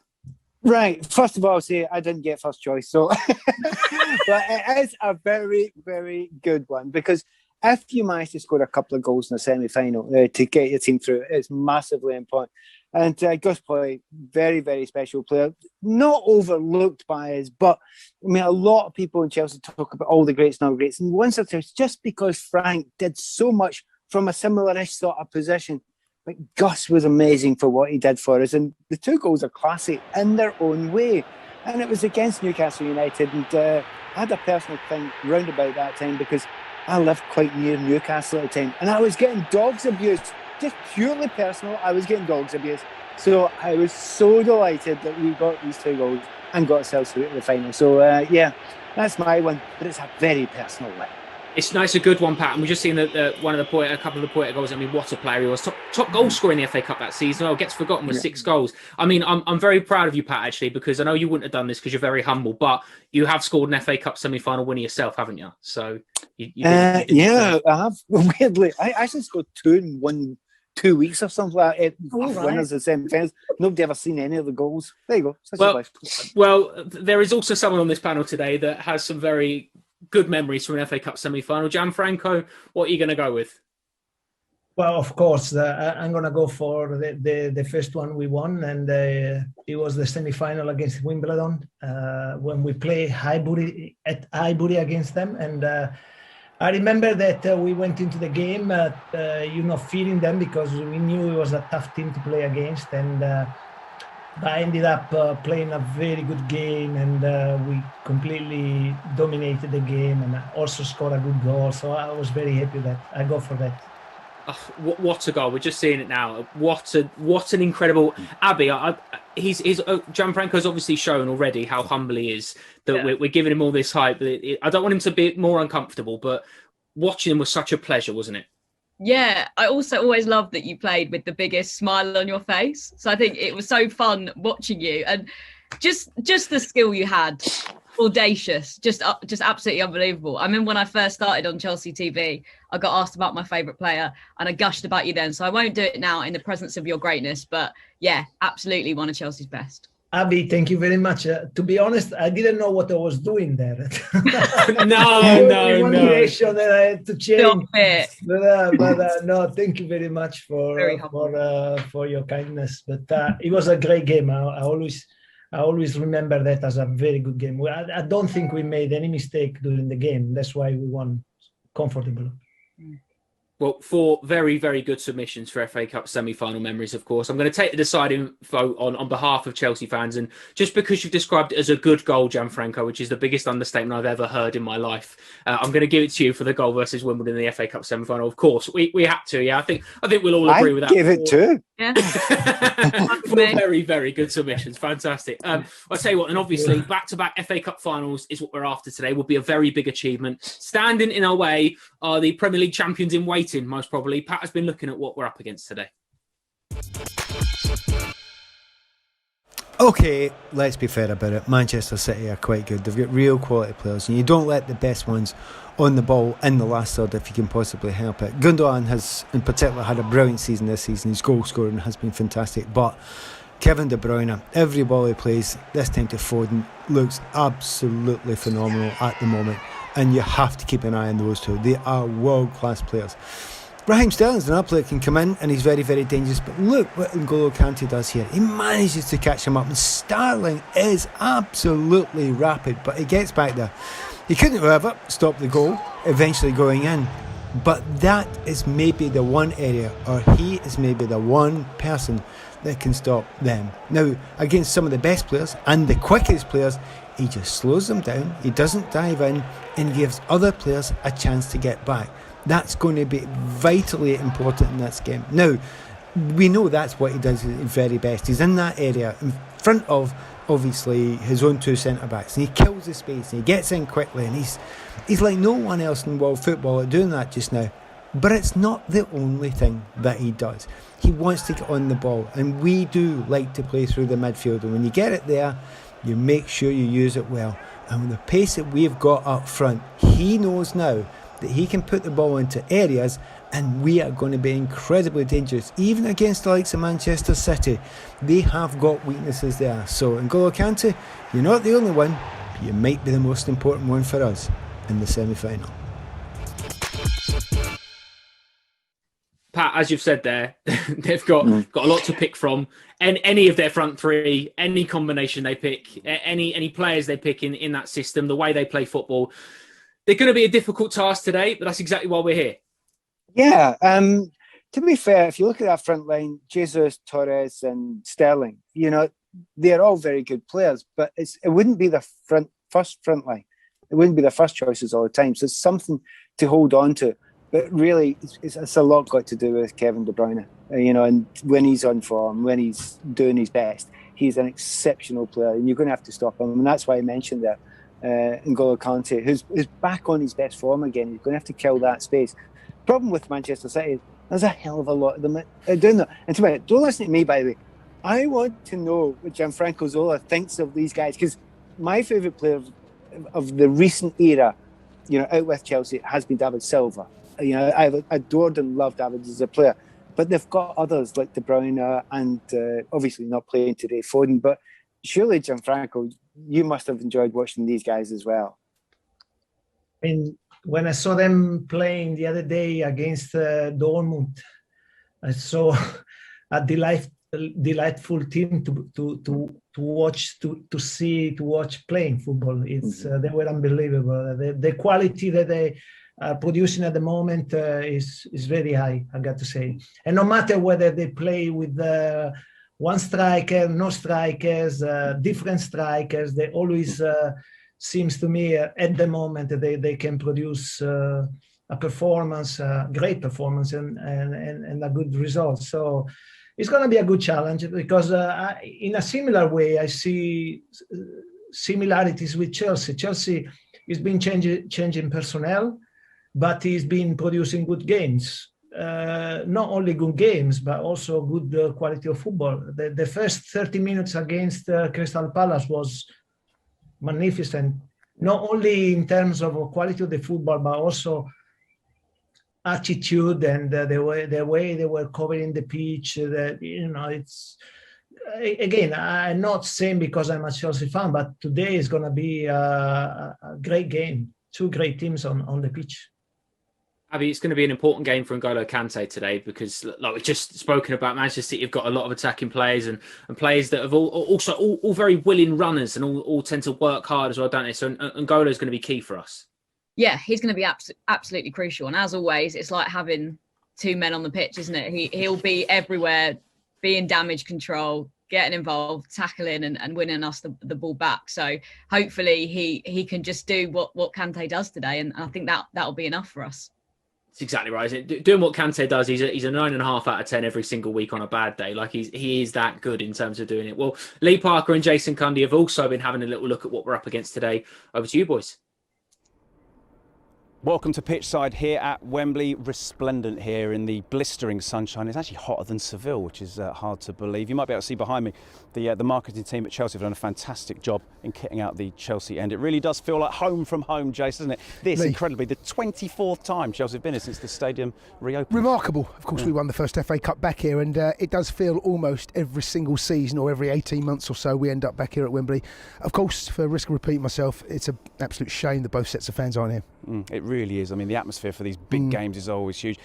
Right. First of all, I'll say I didn't get first choice. So, but it is a very, very good one because if you manage to score a couple of goals in the semi-final to get your team through, it's massively important. And Gus Poy, very, very special player, not overlooked by us, but I mean, a lot of people in Chelsea talk about all the greats and all the greats. And once or twice, just because Frank did so much from a similar-ish sort of position, but Gus was amazing for what he did for us. And the 2 goals are classy in their own way. And it was against Newcastle United. And I had a personal thing round about that time because I lived quite near Newcastle at the time. And I was getting dogs abused. Just purely personal, I was getting dogs abused. So I was so delighted that we got these 2 goals and got ourselves through to the final. So, that's my one. But it's a very personal one. It's nice, a good one, Pat. And we've just seen a couple of the Poeta goals. I mean, what a player he was. Top goal scorer in the FA Cup that season. Gets forgotten with 6 goals. I mean, I'm very proud of you, Pat, actually, because I know you wouldn't have done this because you're very humble, but you have scored an FA Cup semi-final winner yourself, haven't you? So, I have. Weirdly, I actually scored 2 in 1 2 weeks or something like that. Winners of semi-finals. Nobody ever seen any of the goals. There you go. Well, there is also someone on this panel today that has some very good memories from an FA Cup semi-final. Gianfranco, what are you going to go with? Well, of course, I'm going to go for the first one we won, and it was the semi-final against Wimbledon when we play Highbury against them. And I remember that we went into the game, fearing them because we knew it was a tough team to play against. And I ended up playing a very good game, and we completely dominated the game and also scored a good goal. So I was very happy that I go for that. Oh, what a goal! We're just seeing it now. What an incredible Abby. Gianfranco's obviously shown already how humble he is. That we're giving him all this hype. I don't want him to be more uncomfortable, but watching him was such a pleasure, wasn't it? Yeah, I also always loved that you played with the biggest smile on your face. So I think it was so fun watching you, and just the skill you had audacious, just absolutely unbelievable. I remember when I first started on Chelsea TV, I got asked about my favourite player and I gushed about you then. So I won't do it now in the presence of your greatness. But yeah, absolutely one of Chelsea's best. Abby, thank you very much. To be honest, I didn't know what I was doing there. No. Motivation that I had to change. But no, thank you very much for your kindness. But it was a great game. I always remember that as a very good game. I don't think we made any mistake during the game. That's why we won comfortably. Well, 4 very, very good submissions for FA Cup semi-final memories, of course. I'm going to take the deciding vote on behalf of Chelsea fans. And just because you've described it as a good goal, Gianfranco, which is the biggest understatement I've ever heard in my life, I'm going to give it to you for the goal versus Wimbledon in the FA Cup semi-final. Of course, we had to. Yeah, I think we'll all agree with that. Give it too. Yeah. 4 very, very good submissions. Fantastic. I'll tell you what, and obviously back-to-back FA Cup finals is what we're after today. Will be a very big achievement. Standing in our way are the Premier League champions in waiting, most probably. Pat has been looking at what we're up against today. Okay, let's be fair about it. Manchester City are quite good. They've got real quality players, and you don't let the best ones on the ball in the last third if you can possibly help it. Gundogan has, in particular, had a brilliant season this season. His goal scoring has been fantastic, but Kevin De Bruyne, every ball he plays, this time to Foden, looks absolutely phenomenal at the moment, and you have to keep an eye on those two. They are world-class players. Raheem Sterling's another player that can come in and he's very, very dangerous, but look what N'Golo Kanté does here. He manages to catch him up, and Sterling is absolutely rapid, but he gets back there. He couldn't, however, stop the goal eventually going in, but that is maybe the one area, or he is maybe the one person that can stop them. Now, against some of the best players and the quickest players, he just slows them down, he doesn't dive in, and gives other players a chance to get back. That's going to be vitally important in this game. Now, we know that's what he does very best. He's in that area in front of, obviously, his own 2 centre-backs, and he kills the space, and he gets in quickly, and he's like no one else in world football at doing that just now. But it's not the only thing that he does. He wants to get on the ball, and we do like to play through the midfield, and when you get it there, you make sure you use it well. And with the pace that we've got up front, he knows now that he can put the ball into areas, and we are going to be incredibly dangerous. Even against the likes of Manchester City, they have got weaknesses there. So N'Golo Kanté, you're not the only one, but you might be the most important one for us in the semi-final. Pat, as you've said there, they've got a lot to pick from. And any of their front three, any combination they pick, any players they pick in that system, the way they play football, they're going to be a difficult task today, but that's exactly why we're here. Yeah. To be fair, if you look at that front line, Jesus, Torres and Sterling, they're all very good players, but it wouldn't be the first front line. It wouldn't be the first choices all the time. So it's something to hold on to. But really, it's a lot got to do with Kevin De Bruyne. And when he's on form, when he's doing his best, he's an exceptional player, and you're going to have to stop him. And that's why I mentioned that. N'Golo Kanté, who's back on his best form again. He's going to have to kill that space. Problem with Manchester City, there's a hell of a lot of them doing that. And don't listen to me, by the way. I want to know what Gianfranco Zola thinks of these guys, because my favourite player of the recent era, out with Chelsea, has been David Silva. I've adored and loved David as a player, but they've got others like De Bruyne and obviously not playing today, Foden. But surely, Gianfranco, you must have enjoyed watching these guys as well. I mean, when I saw them playing the other day against Dortmund, I saw a delightful team to watch playing football. They were unbelievable. The quality that they are producing at the moment is very high, I got to say. And no matter whether they play with one striker, no strikers, different strikers, they always seems to me at the moment that they can produce a performance, a great performance, and a good result. So it's going to be a good challenge, because in a similar way, I see similarities with Chelsea. Chelsea has been changing personnel, but he's been producing good games. Not only good games, but also good quality of football. The first 30 minutes against Crystal Palace was magnificent, not only in terms of quality of the football, but also attitude and the way they were covering the pitch. That, you know, it's, again, I'm not saying because I'm a Chelsea fan, but today is going to be a great game. Two great teams on the pitch. Abby, it's going to be an important game for N'Golo Kanté today because, like we've just spoken about, Manchester City have got a lot of attacking players and players that have all very willing runners and all tend to work hard as well, don't they? So N'Golo is going to be key for us. Yeah, he's going to be absolutely crucial. And as always, it's like having two men on the pitch, isn't it? He'll be everywhere, being damage control, getting involved, tackling and winning us the ball back. So hopefully he can just do what Kanté does today. And I think that'll be enough for us. That's exactly right. Doing what Kanté does, he's a 9.5 out of 10 every single week on a bad day. Like he is that good in terms of doing it. Well, Lee Parker and Jason Cundy have also been having a little look at what we're up against today. Over to you, boys. Welcome to Pitchside here at Wembley. Resplendent here in the blistering sunshine. It's actually hotter than Seville, which is hard to believe. You might be able to see behind me the marketing team at Chelsea have done a fantastic job in kitting out the Chelsea end. It really does feel like home from home, Jace, doesn't it? This, Lee, incredibly, the 24th time Chelsea have been here since the stadium reopened. Remarkable. Of course, we won the first FA Cup back here, and it does feel almost every single season or every 18 months or so we end up back here at Wembley. Of course, for risk of repeating myself, it's an absolute shame that both sets of fans aren't here. It really is. I mean, the atmosphere for these big games is always huge.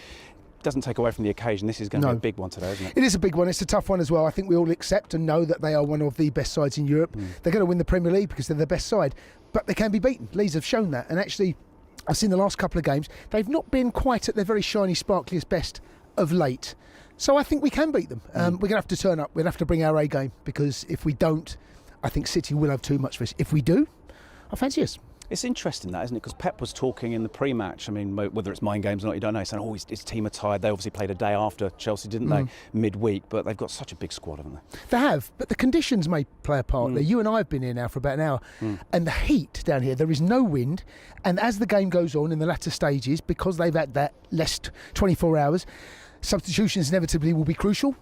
Doesn't take away from the occasion. This is going to be a big one today, isn't it? It is a big one. It's a tough one as well. I think we all accept and know that they are one of the best sides in Europe. They're going to win the Premier League because they're the best side, but they can be beaten. Leeds have shown that, and actually I've seen the last couple of games, they've not been quite at their very shiny, sparkliest best of late. So I think we can beat them. We're going to have to turn up. We'll have to bring our A game, because if we don't, I think City will have too much for us. If we do, I fancy us. It's interesting, that, isn't it? Because Pep was talking in the pre-match, I mean, whether it's mind games or not, you don't know. He's saying, his team are tired. They obviously played a day after Chelsea, didn't they? Midweek, but they've got such a big squad, haven't they? They have, but the conditions may play a part there. You and I have been here now for about an hour, and the heat down here, there is no wind, and as the game goes on in the latter stages, because they've had that less 24 hours, substitutions inevitably will be crucial.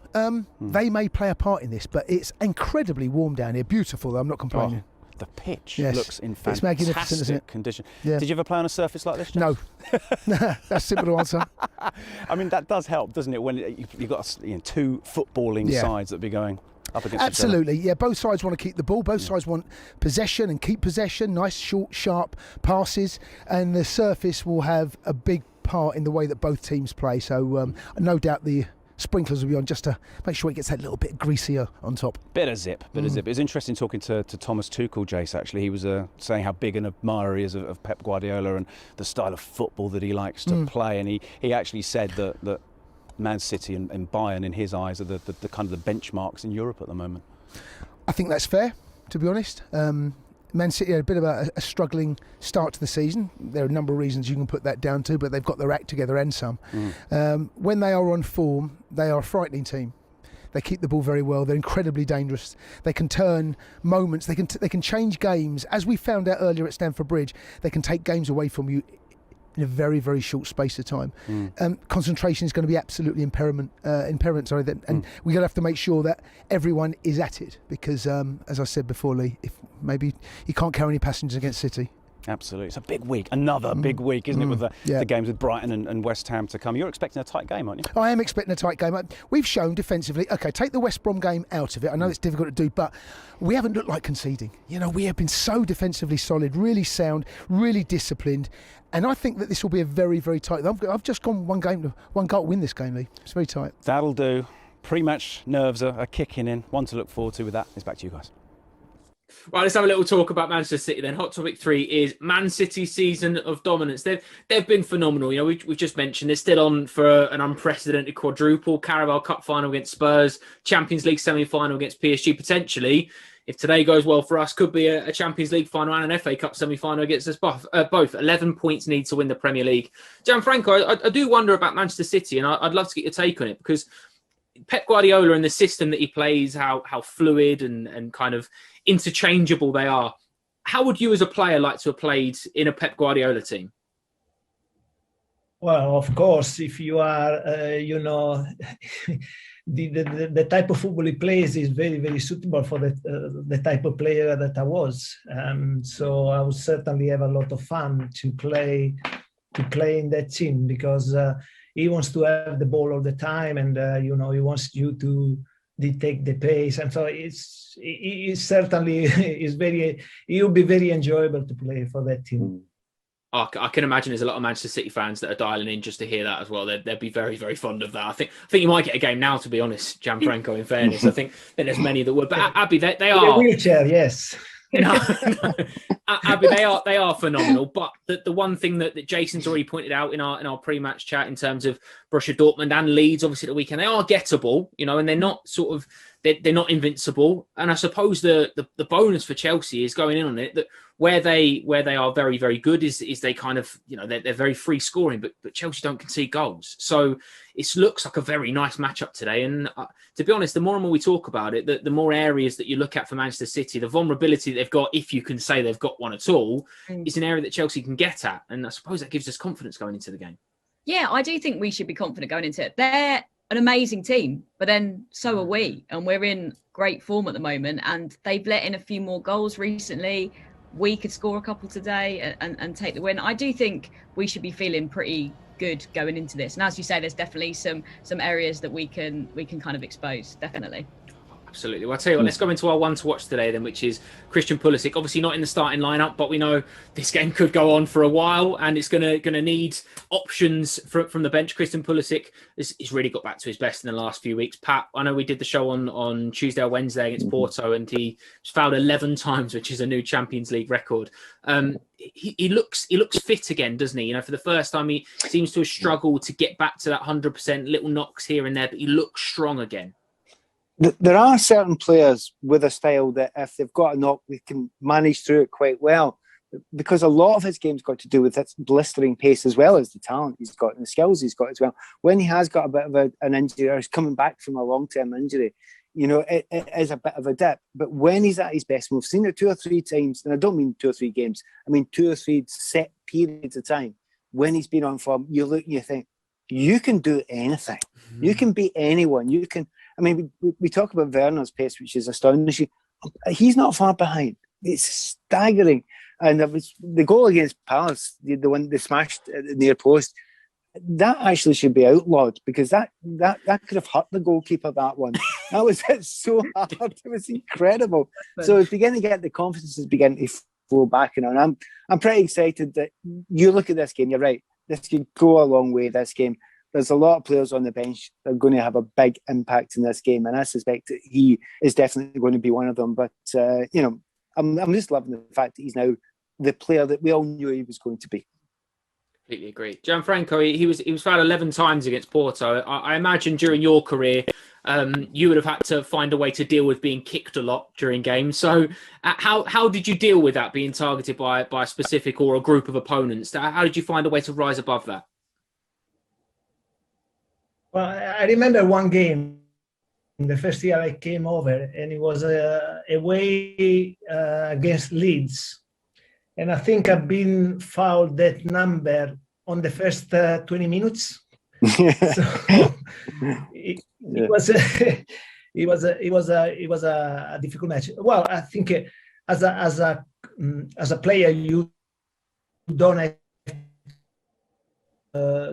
They may play a part in this, but it's incredibly warm down here. Beautiful, though, I'm not complaining. The pitch looks in fantastic magnificent, isn't it? Condition. Yeah. Did you ever play on a surface like this, No. James? That's simple to answer. I mean, that does help, doesn't it, when you've got two footballing sides that be going up against Absolutely, each other. Yeah, both sides want to keep the ball. Both sides want possession and keep possession. Nice, short, sharp passes. And the surface will have a big part in the way that both teams play. So no doubt the sprinklers will be on just to make sure it gets that little bit greasier on top. Bit of zip. It was interesting talking to Thomas Tuchel, Jace, actually. He was saying how big an admirer he is of Pep Guardiola and the style of football that he likes to play. And he actually said that Man City and Bayern, in his eyes, are the kind of the benchmarks in Europe at the moment. I think that's fair, to be honest. Man City had a bit of a struggling start to the season. There are a number of reasons you can put that down to, but they've got their act together and some. When they are on form, they are a frightening team. They keep the ball very well. They're incredibly dangerous. They can turn moments. They can change games. As we found out earlier at Stamford Bridge, they can take games away from you in a very, very short space of time. Concentration is going to be absolutely imperative. And we're going to have to make sure that everyone is at it, because, as I said before, Lee, if maybe you can't carry any passengers against City. Absolutely. It's a big week. Another big week, isn't it, with the games with Brighton and West Ham to come. You're expecting a tight game, aren't you? I am expecting a tight game. We've shown defensively, OK, take the West Brom game out of it. I know it's difficult to do, but we haven't looked like conceding. You know, we have been so defensively solid, really sound, really disciplined. And I think that this will be a very, very tight. I've just gone one goal to win this game, Lee. It's very tight. That'll do. Pre-match nerves are kicking in. One to look forward to with that. It's back to you guys. Right, let's have a little talk about Manchester City then. Hot topic 3 is Man City's season of dominance. They've been phenomenal. You know, we've just mentioned they're still on for an unprecedented quadruple. Carabao Cup final against Spurs, Champions League semi-final against PSG. Potentially, if today goes well for us, could be a Champions League final and an FA Cup semi-final against us both. 11 points need to win the Premier League. Gianfranco, I do wonder about Manchester City, and I'd love to get your take on it, because Pep Guardiola and the system that he plays, how fluid and kind of interchangeable they are. How would you as a player like to have played in a Pep Guardiola team? Well, of course, if you are, the type of football he plays is very, very suitable for the type of player that I was. So I would certainly have a lot of fun to play in that team, because he wants to have the ball all the time, and he wants you to dictate the pace, and so it certainly is it'll be very enjoyable to play for that team. I can imagine there's a lot of Manchester City fans that are dialing in just to hear that as well. They'd be very, very fond of that. I think you might get a game now, to be honest, Gianfranco, in fairness. I think there's many that would. But Abby, they are... In a wheelchair, yes. No. Abby, they are phenomenal. But the one thing that Jason's already pointed out in our pre-match chat in terms of Borussia Dortmund and Leeds, obviously, at the weekend, they are gettable, and they're not sort of... They're not invincible. And I suppose the bonus for Chelsea is going in on it, that where they are very, very good is they kind of, they're very free scoring, but Chelsea don't concede goals. So it looks like a very nice matchup today. And to be honest, the more and more we talk about it, the more areas that you look at for Manchester City, the vulnerability that they've got, if you can say they've got one at all, is an area that Chelsea can get at. And I suppose that gives us confidence going into the game. Yeah, I do think we should be confident going into it. They're an amazing team, but then so are we, and we're in great form at the moment, and they've let in a few more goals recently. We could score a couple today and take the win. I do think we should be feeling pretty good going into this, and as you say, there's definitely some areas that we can kind of expose, definitely. Absolutely. Well, I'll tell you what, let's go into our one to watch today then, which is Christian Pulisic. Obviously not in the starting lineup, but we know this game could go on for a while, and it's going to need options from the bench. Christian Pulisic has really got back to his best in the last few weeks. Pat, I know we did the show on Tuesday or Wednesday against Porto, and he fouled 11 times, which is a new Champions League record. He looks fit again, doesn't he? For the first time, he seems to have struggled to get back to that 100%, little knocks here and there, but he looks strong again. There are certain players with a style that if they've got a knock, they can manage through it quite well, because a lot of his game's got to do with its blistering pace as well as the talent he's got and the skills he's got as well. When he has got a bit of an injury or is coming back from a long-term injury, it is a bit of a dip. But when he's at his best, we've seen it 2 or 3 times, and I don't mean 2 or 3 games, I mean 2 or 3 set periods of time. When he's been on form, you look and you think, you can do anything. Mm-hmm. You can beat anyone. You can... I mean, we talk about Werner's pace, which is astonishing. He's not far behind. It's staggering. And the goal against Palace, the one they smashed at the near post, that actually should be outlawed, because that could have hurt the goalkeeper, that one. That was so hard. It was incredible. So it's beginning to get the confidence is beginning to flow back. And I'm pretty excited that you look at this game, you're right. This could go a long way, this game. There's a lot of players on the bench that are going to have a big impact in this game, and I suspect that he is definitely going to be one of them. But I'm just loving the fact that he's now the player that we all knew he was going to be. Completely agree. Gianfranco, he was fouled 11 times against Porto. I imagine during your career, you would have had to find a way to deal with being kicked a lot during games. So how did you deal with that, being targeted by a specific or a group of opponents? How did you find a way to rise above that? Well, I remember one game, the first year I came over, and it was away against Leeds. And I think I've been fouled that number on the first 20 minutes. So it was a difficult match. Well, I think as a player, you don't have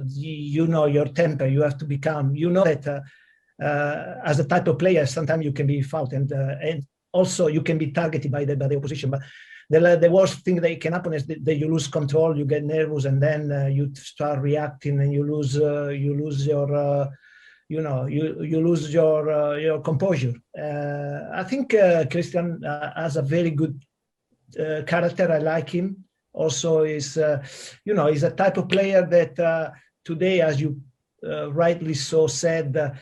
your temper. You have to be calm. You know that as a type of player, sometimes you can be fouled, and also you can be targeted by the opposition. But the worst thing that can happen is that you lose control, you get nervous, and then you start reacting, and you lose your composure. I think Christian has a very good character. I like him. Also, he's a type of player that today, as you rightly so said,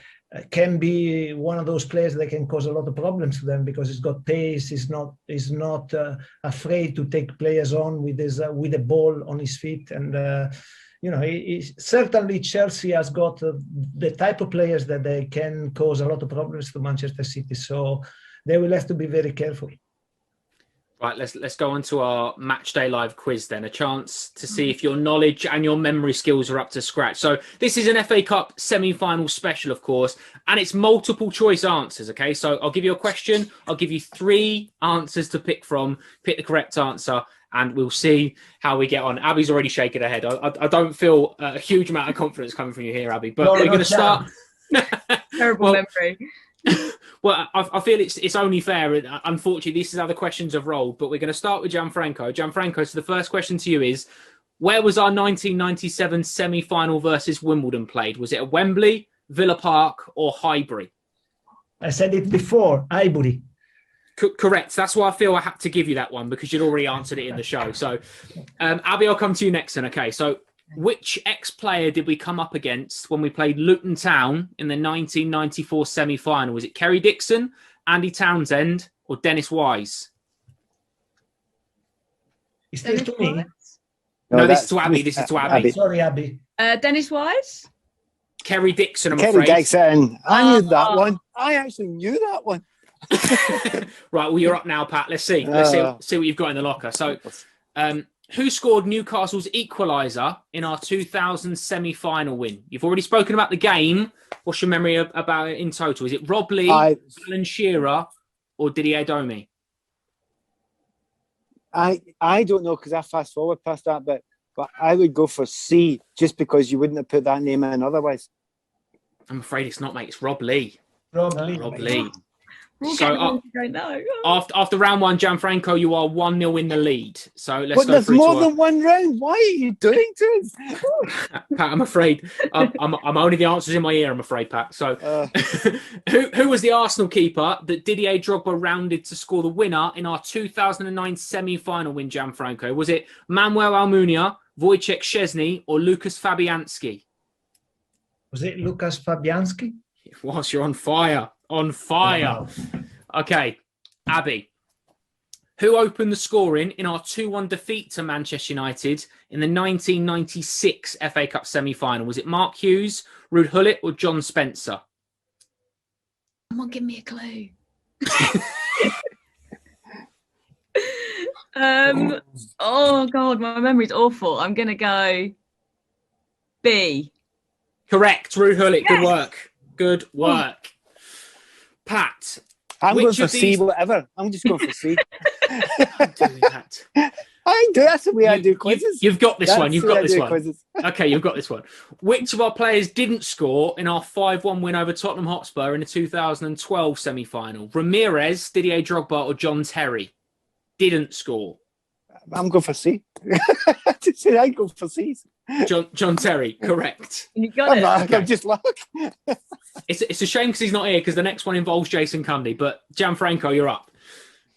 can be one of those players that can cause a lot of problems to them, because he's got pace. He's not afraid to take players on with the ball on his feet, and certainly Chelsea has got the type of players that they can cause a lot of problems to Manchester City. So they will have to be very careful. Right, let's go on to our Matchday Live quiz then. A chance to see if your knowledge and your memory skills are up to scratch. So this is an FA Cup semi-final special, of course, and it's multiple choice answers, okay? So I'll give you a question. I'll give you 3 answers to pick from. Pick the correct answer, and we'll see how we get on. Abby's already shaking her head. I don't feel a huge amount of confidence coming from you here, Abby, but we're going to start... Terrible memory. Well, I feel it's only fair. Unfortunately, this is how the questions have rolled, but we're going to start with Gianfranco. Gianfranco, so the first question to you is, where was our 1997 semi-final versus Wimbledon played? Was it at Wembley, Villa Park, or Highbury? I said it before, Highbury. Correct. That's why I feel I had to give you that one, because you'd already answered it in the show. So, Abby, I'll come to you next then, okay? So, which ex-player did we come up against when we played Luton Town in the 1994 semi-final? Was it Kerry Dixon, Andy Townsend, or Dennis Wise? Is this to me? No, this is to Abby. This is to Abby. Sorry, Abby. Dennis Wise? Kerry Dixon, I'm Kerry afraid. Dixon. I knew that one. I actually knew that one. Right, well, you're up now, Pat. Let's see. Let's see what you've got in the locker. So, who scored Newcastle's equaliser in our 2000 semi-final win? You've already spoken about the game. What's your memory about it in total? Is it Rob Lee, Alan Shearer, or Didier Domi? I don't know, because I fast forward past that, but I would go for C, just because you wouldn't have put that name in otherwise. I'm afraid it's not, mate. It's Rob Lee. Rob Lee. So don't know. After round 1, Gianfranco, you are 1-0 in the lead. So let's go there's through more than one round. Why are you doing to us? Pat, I'm afraid I'm only the answers in my ear. I'm afraid, Pat. So who was the Arsenal keeper that Didier Drogba rounded to score the winner in our 2009 semi-final win? Gianfranco, was it Manuel Almunia, Wojciech Szczesny, or Lukas Fabianski? Was it Lukas Fabianski? It was. You're on fire. On fire. Okay, Abby. Who opened the scoring in our 2-1 defeat to Manchester United in the 1996 FA Cup semi-final? Was it Mark Hughes, Ruud Gullit, or John Spencer? Someone give me a clue. Oh, God, my memory's awful. I'm going to go B. Correct, Ruud Gullit. Good work. Good work. Pat, I'm going for C, whatever. I'm just going for C. I'm doing that. I do. That's the way I do quizzes. You've got this one. You've got this one. Quizzes. Okay, you've got this one. Which of our players didn't score in our 5-1 win over Tottenham Hotspur in the 2012 semi-final? Ramirez, Didier Drogba, or John Terry? Didn't score. I'm going for C. I go for C. John Terry, correct. You got it. Okay. I'm just luck. It's a shame because he's not here, because the next one involves Jason Cundy. But Gianfranco, you're up.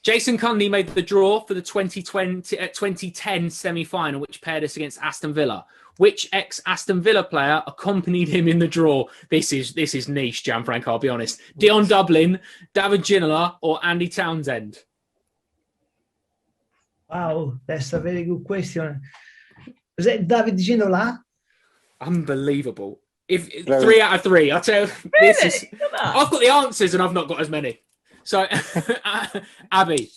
Jason Cundy made the draw for the 2010 semi-final, which paired us against Aston Villa. Which ex-Aston Villa player accompanied him in the draw? This is niche, Gianfranco, I'll be honest. Dion Dublin, David Ginola, or Andy Townsend? Wow, that's a very good question. Was it David Ginola? Unbelievable. If 3 out of 3, I tell you, Really? I've got the answers and I've not got as many. So, Abby,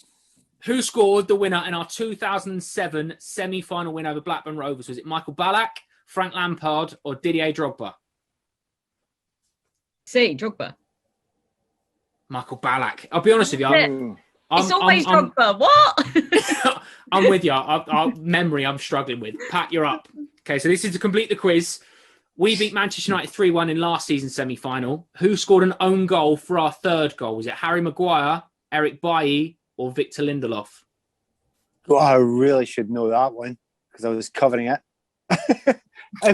who scored the winner in our 2007 semi-final win over Blackburn Rovers? Was it Michael Ballack, Frank Lampard, or Didier Drogba? C, Drogba. Michael Ballack. I'll be honest with you. It's always Drogba. What? I'm with you. Our memory, I'm struggling with. Pat, you're up. Okay, so this is to complete the quiz. We beat Manchester United 3-1 in last season's semi-final. Who scored an own goal for our third goal? Was it Harry Maguire, Eric Bailly, or Victor Lindelof? Well, I really should know that one, because I was covering it.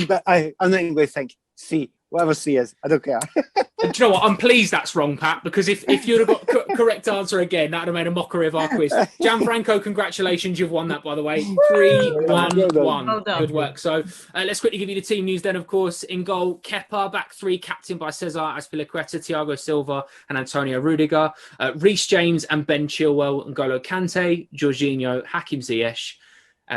But I'm not even going to think C. Whatever C is, I don't care. Do you know what? I'm pleased that's wrong, Pat, because if you'd have got correct answer again, that would have made a mockery of our quiz. Gianfranco, congratulations. You've won that, by the way. 3-1-1. Good work. So let's quickly give you the team news then, of course. In goal, Kepa, back 3, captained by Cesar Azpilicueta, Thiago Silva and Antonio Rudiger. Reece James and Ben Chilwell, N'Golo Kante, Jorginho, Hakim Ziyech,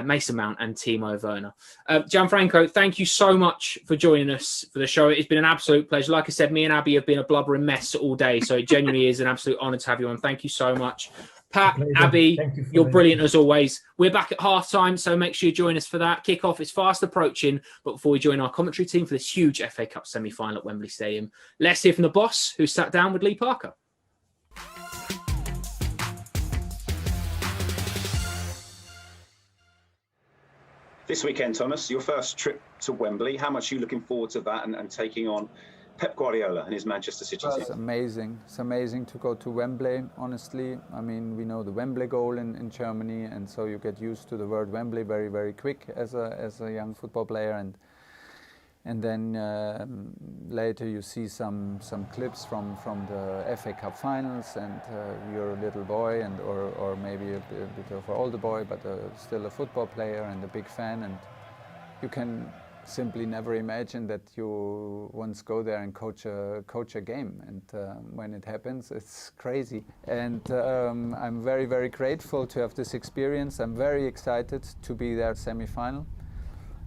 Mason Mount and Timo Werner. Gianfranco, thank you so much for joining us for the show. It's been an absolute pleasure. Like I said, me and Abby have been a blubbering mess all day, so it genuinely is an absolute honour to have you on. Thank you so much. Pat, Abby, you're brilliant as always. We're back at half-time, so make sure you join us for that. Kick-off is fast approaching, but before we join our commentary team for this huge FA Cup semi-final at Wembley Stadium, let's hear from the boss who sat down with Lee Parker. This weekend, Thomas, your first trip to Wembley. How much are you looking forward to that and taking on Pep Guardiola and his Manchester City team? It's amazing. It's amazing to go to Wembley, honestly. I mean, we know the Wembley goal in Germany, and so you get used to the word Wembley very, very quick as a young football player. And then later you see some clips from the FA Cup finals, and you're a little boy, or maybe a bit of an older boy, but still a football player and a big fan, and you can simply never imagine that you once go there and coach a game, and when it happens, it's crazy. And I'm very, very grateful to have this experience. I'm very excited to be there semi-final.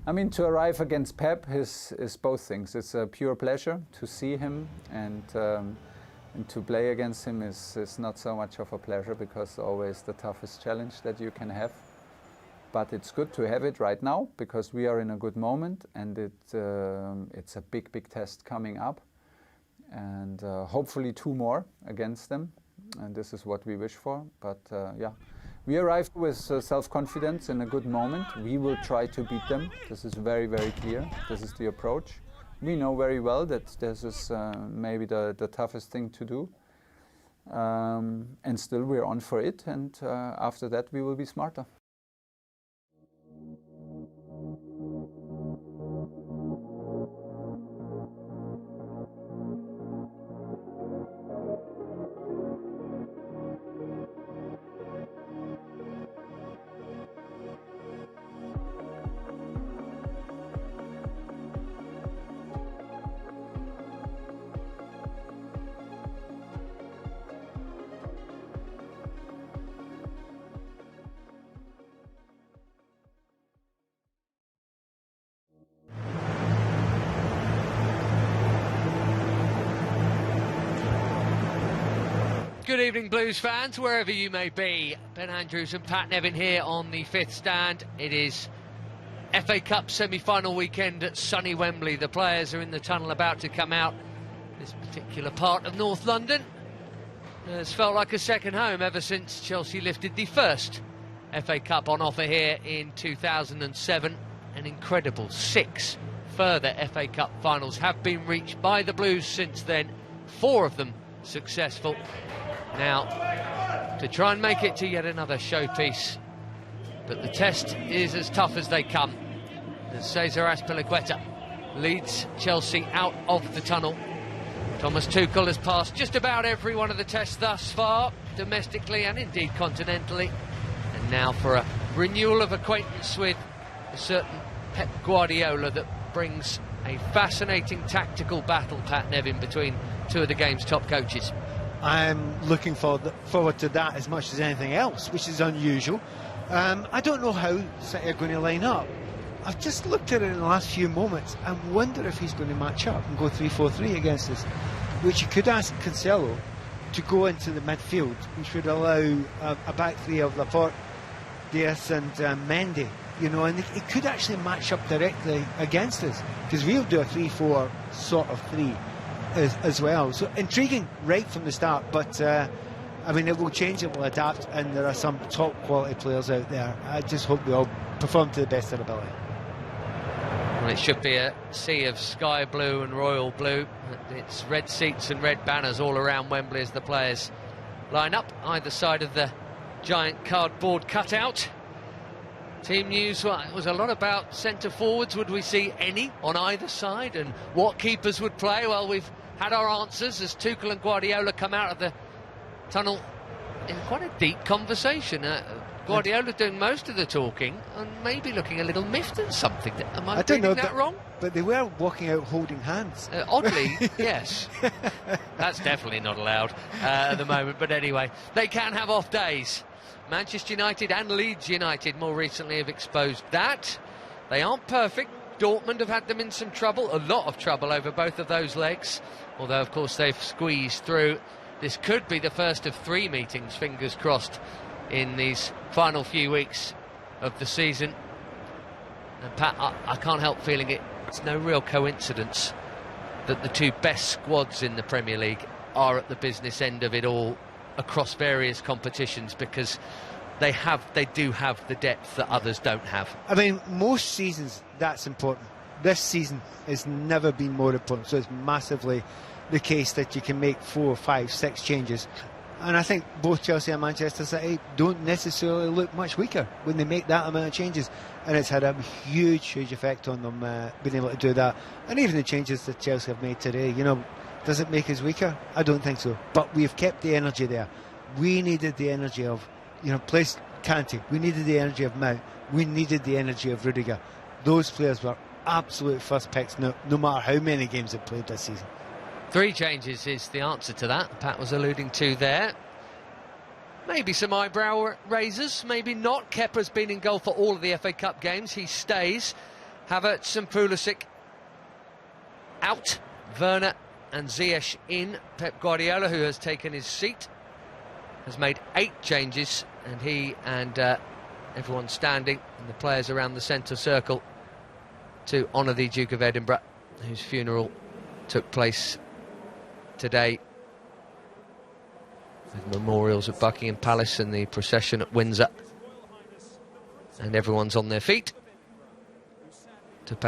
I mean, to arrive against Pep is both things. It's a pure pleasure to see him, and to play against him is not so much of a pleasure, because always the toughest challenge that you can have. But it's good to have it right now, because we are in a good moment, and it's a big, big test coming up, and hopefully 2 more against them, and this is what we wish for. But yeah. We arrived with self-confidence in a good moment. We will try to beat them. This is very, very clear. This is the approach. We know very well that this is maybe the toughest thing to do. And still we're on for it. And after that, we will be smarter. Good evening, Blues fans, wherever you may be. Ben Andrews and Pat Nevin here on the 5th stand. It is FA Cup semi-final weekend at sunny Wembley. The players are in the tunnel about to come out. This particular part of North London has felt like a second home ever since Chelsea lifted the first FA Cup on offer here in 2007. An incredible 6 further FA Cup finals have been reached by the Blues since then, 4 of them successful. Now, to try and make it to yet another showpiece, but the test is as tough as they come, as Cesar Azpilicueta leads Chelsea out of the tunnel. Thomas Tuchel has passed just about every one of the tests thus far, domestically and indeed continentally, and now for a renewal of acquaintance with a certain Pep Guardiola that brings a fascinating tactical battle, Pat Nevin, between 2 of the game's top coaches. I'm looking forward to that as much as anything else, which is unusual. I don't know how City are going to line up. I've just looked at it in the last few moments and wonder if he's going to match up and go 3-4-3 against us, which you could ask Cancelo to go into the midfield, which would allow a back 3 of Laporte, Diaz and Mendy, you know, and it could actually match up directly against us, because we'll do a 3-4 sort of 3 as well. So intriguing right from the start, but I mean, it will change, it will adapt, and there are some top quality players out there. I just hope we all perform to the best of their ability. Well, it should be a sea of sky blue and royal blue. It's red seats and red banners all around Wembley as the players line up either side of the giant cardboard cutout. Team news, well, it was a lot about centre forwards. Would we see any on either side, and what keepers would play? Well, we've had our answers as Tuchel and Guardiola come out of the tunnel in quite a deep conversation. Guardiola doing most of the talking and maybe looking a little miffed at something. Am I reading that wrong? But they were walking out holding hands. Oddly, yes. That's definitely not allowed at the moment. But anyway, they can have off days. Manchester United and Leeds United more recently have exposed that. They aren't perfect. Dortmund have had them in some trouble, a lot of trouble over both of those legs. Although, of course, they've squeezed through. this could be the first of 3 meetings, fingers crossed, in these final few weeks of the season. And Pat, I can't help feeling it's no real coincidence that the 2 best squads in the Premier League are at the business end of it all across various competitions, because they do have the depth that others don't have. I mean, most seasons that's important. This season has never been more important, so it's massively the case that you can make 4, 5, 6 changes. And I think both Chelsea and Manchester City don't necessarily look much weaker when they make that amount of changes, and it's had a huge effect on them being able to do that. And even the changes that Chelsea have made today, you know, does it make us weaker? I don't think so. But we've kept the energy there. We needed the energy of, you know, place Kanté. We needed the energy of Mount. We needed the energy of Rudiger. Those players were absolute first picks, no matter how many games they've played this season. 3 changes is the answer to that, Pat was alluding to there. Maybe some eyebrow raisers, maybe not. Kepa's been in goal for all of the FA Cup games. He stays. Havertz and Pulisic out. Werner and Ziyech in. Pep Guardiola, who has taken his seat, has made 8 changes, and he and everyone standing, and the players around the centre circle, to honour the Duke of Edinburgh, whose funeral took place today, with memorials at Buckingham Palace and the procession at Windsor. And everyone's on their feet.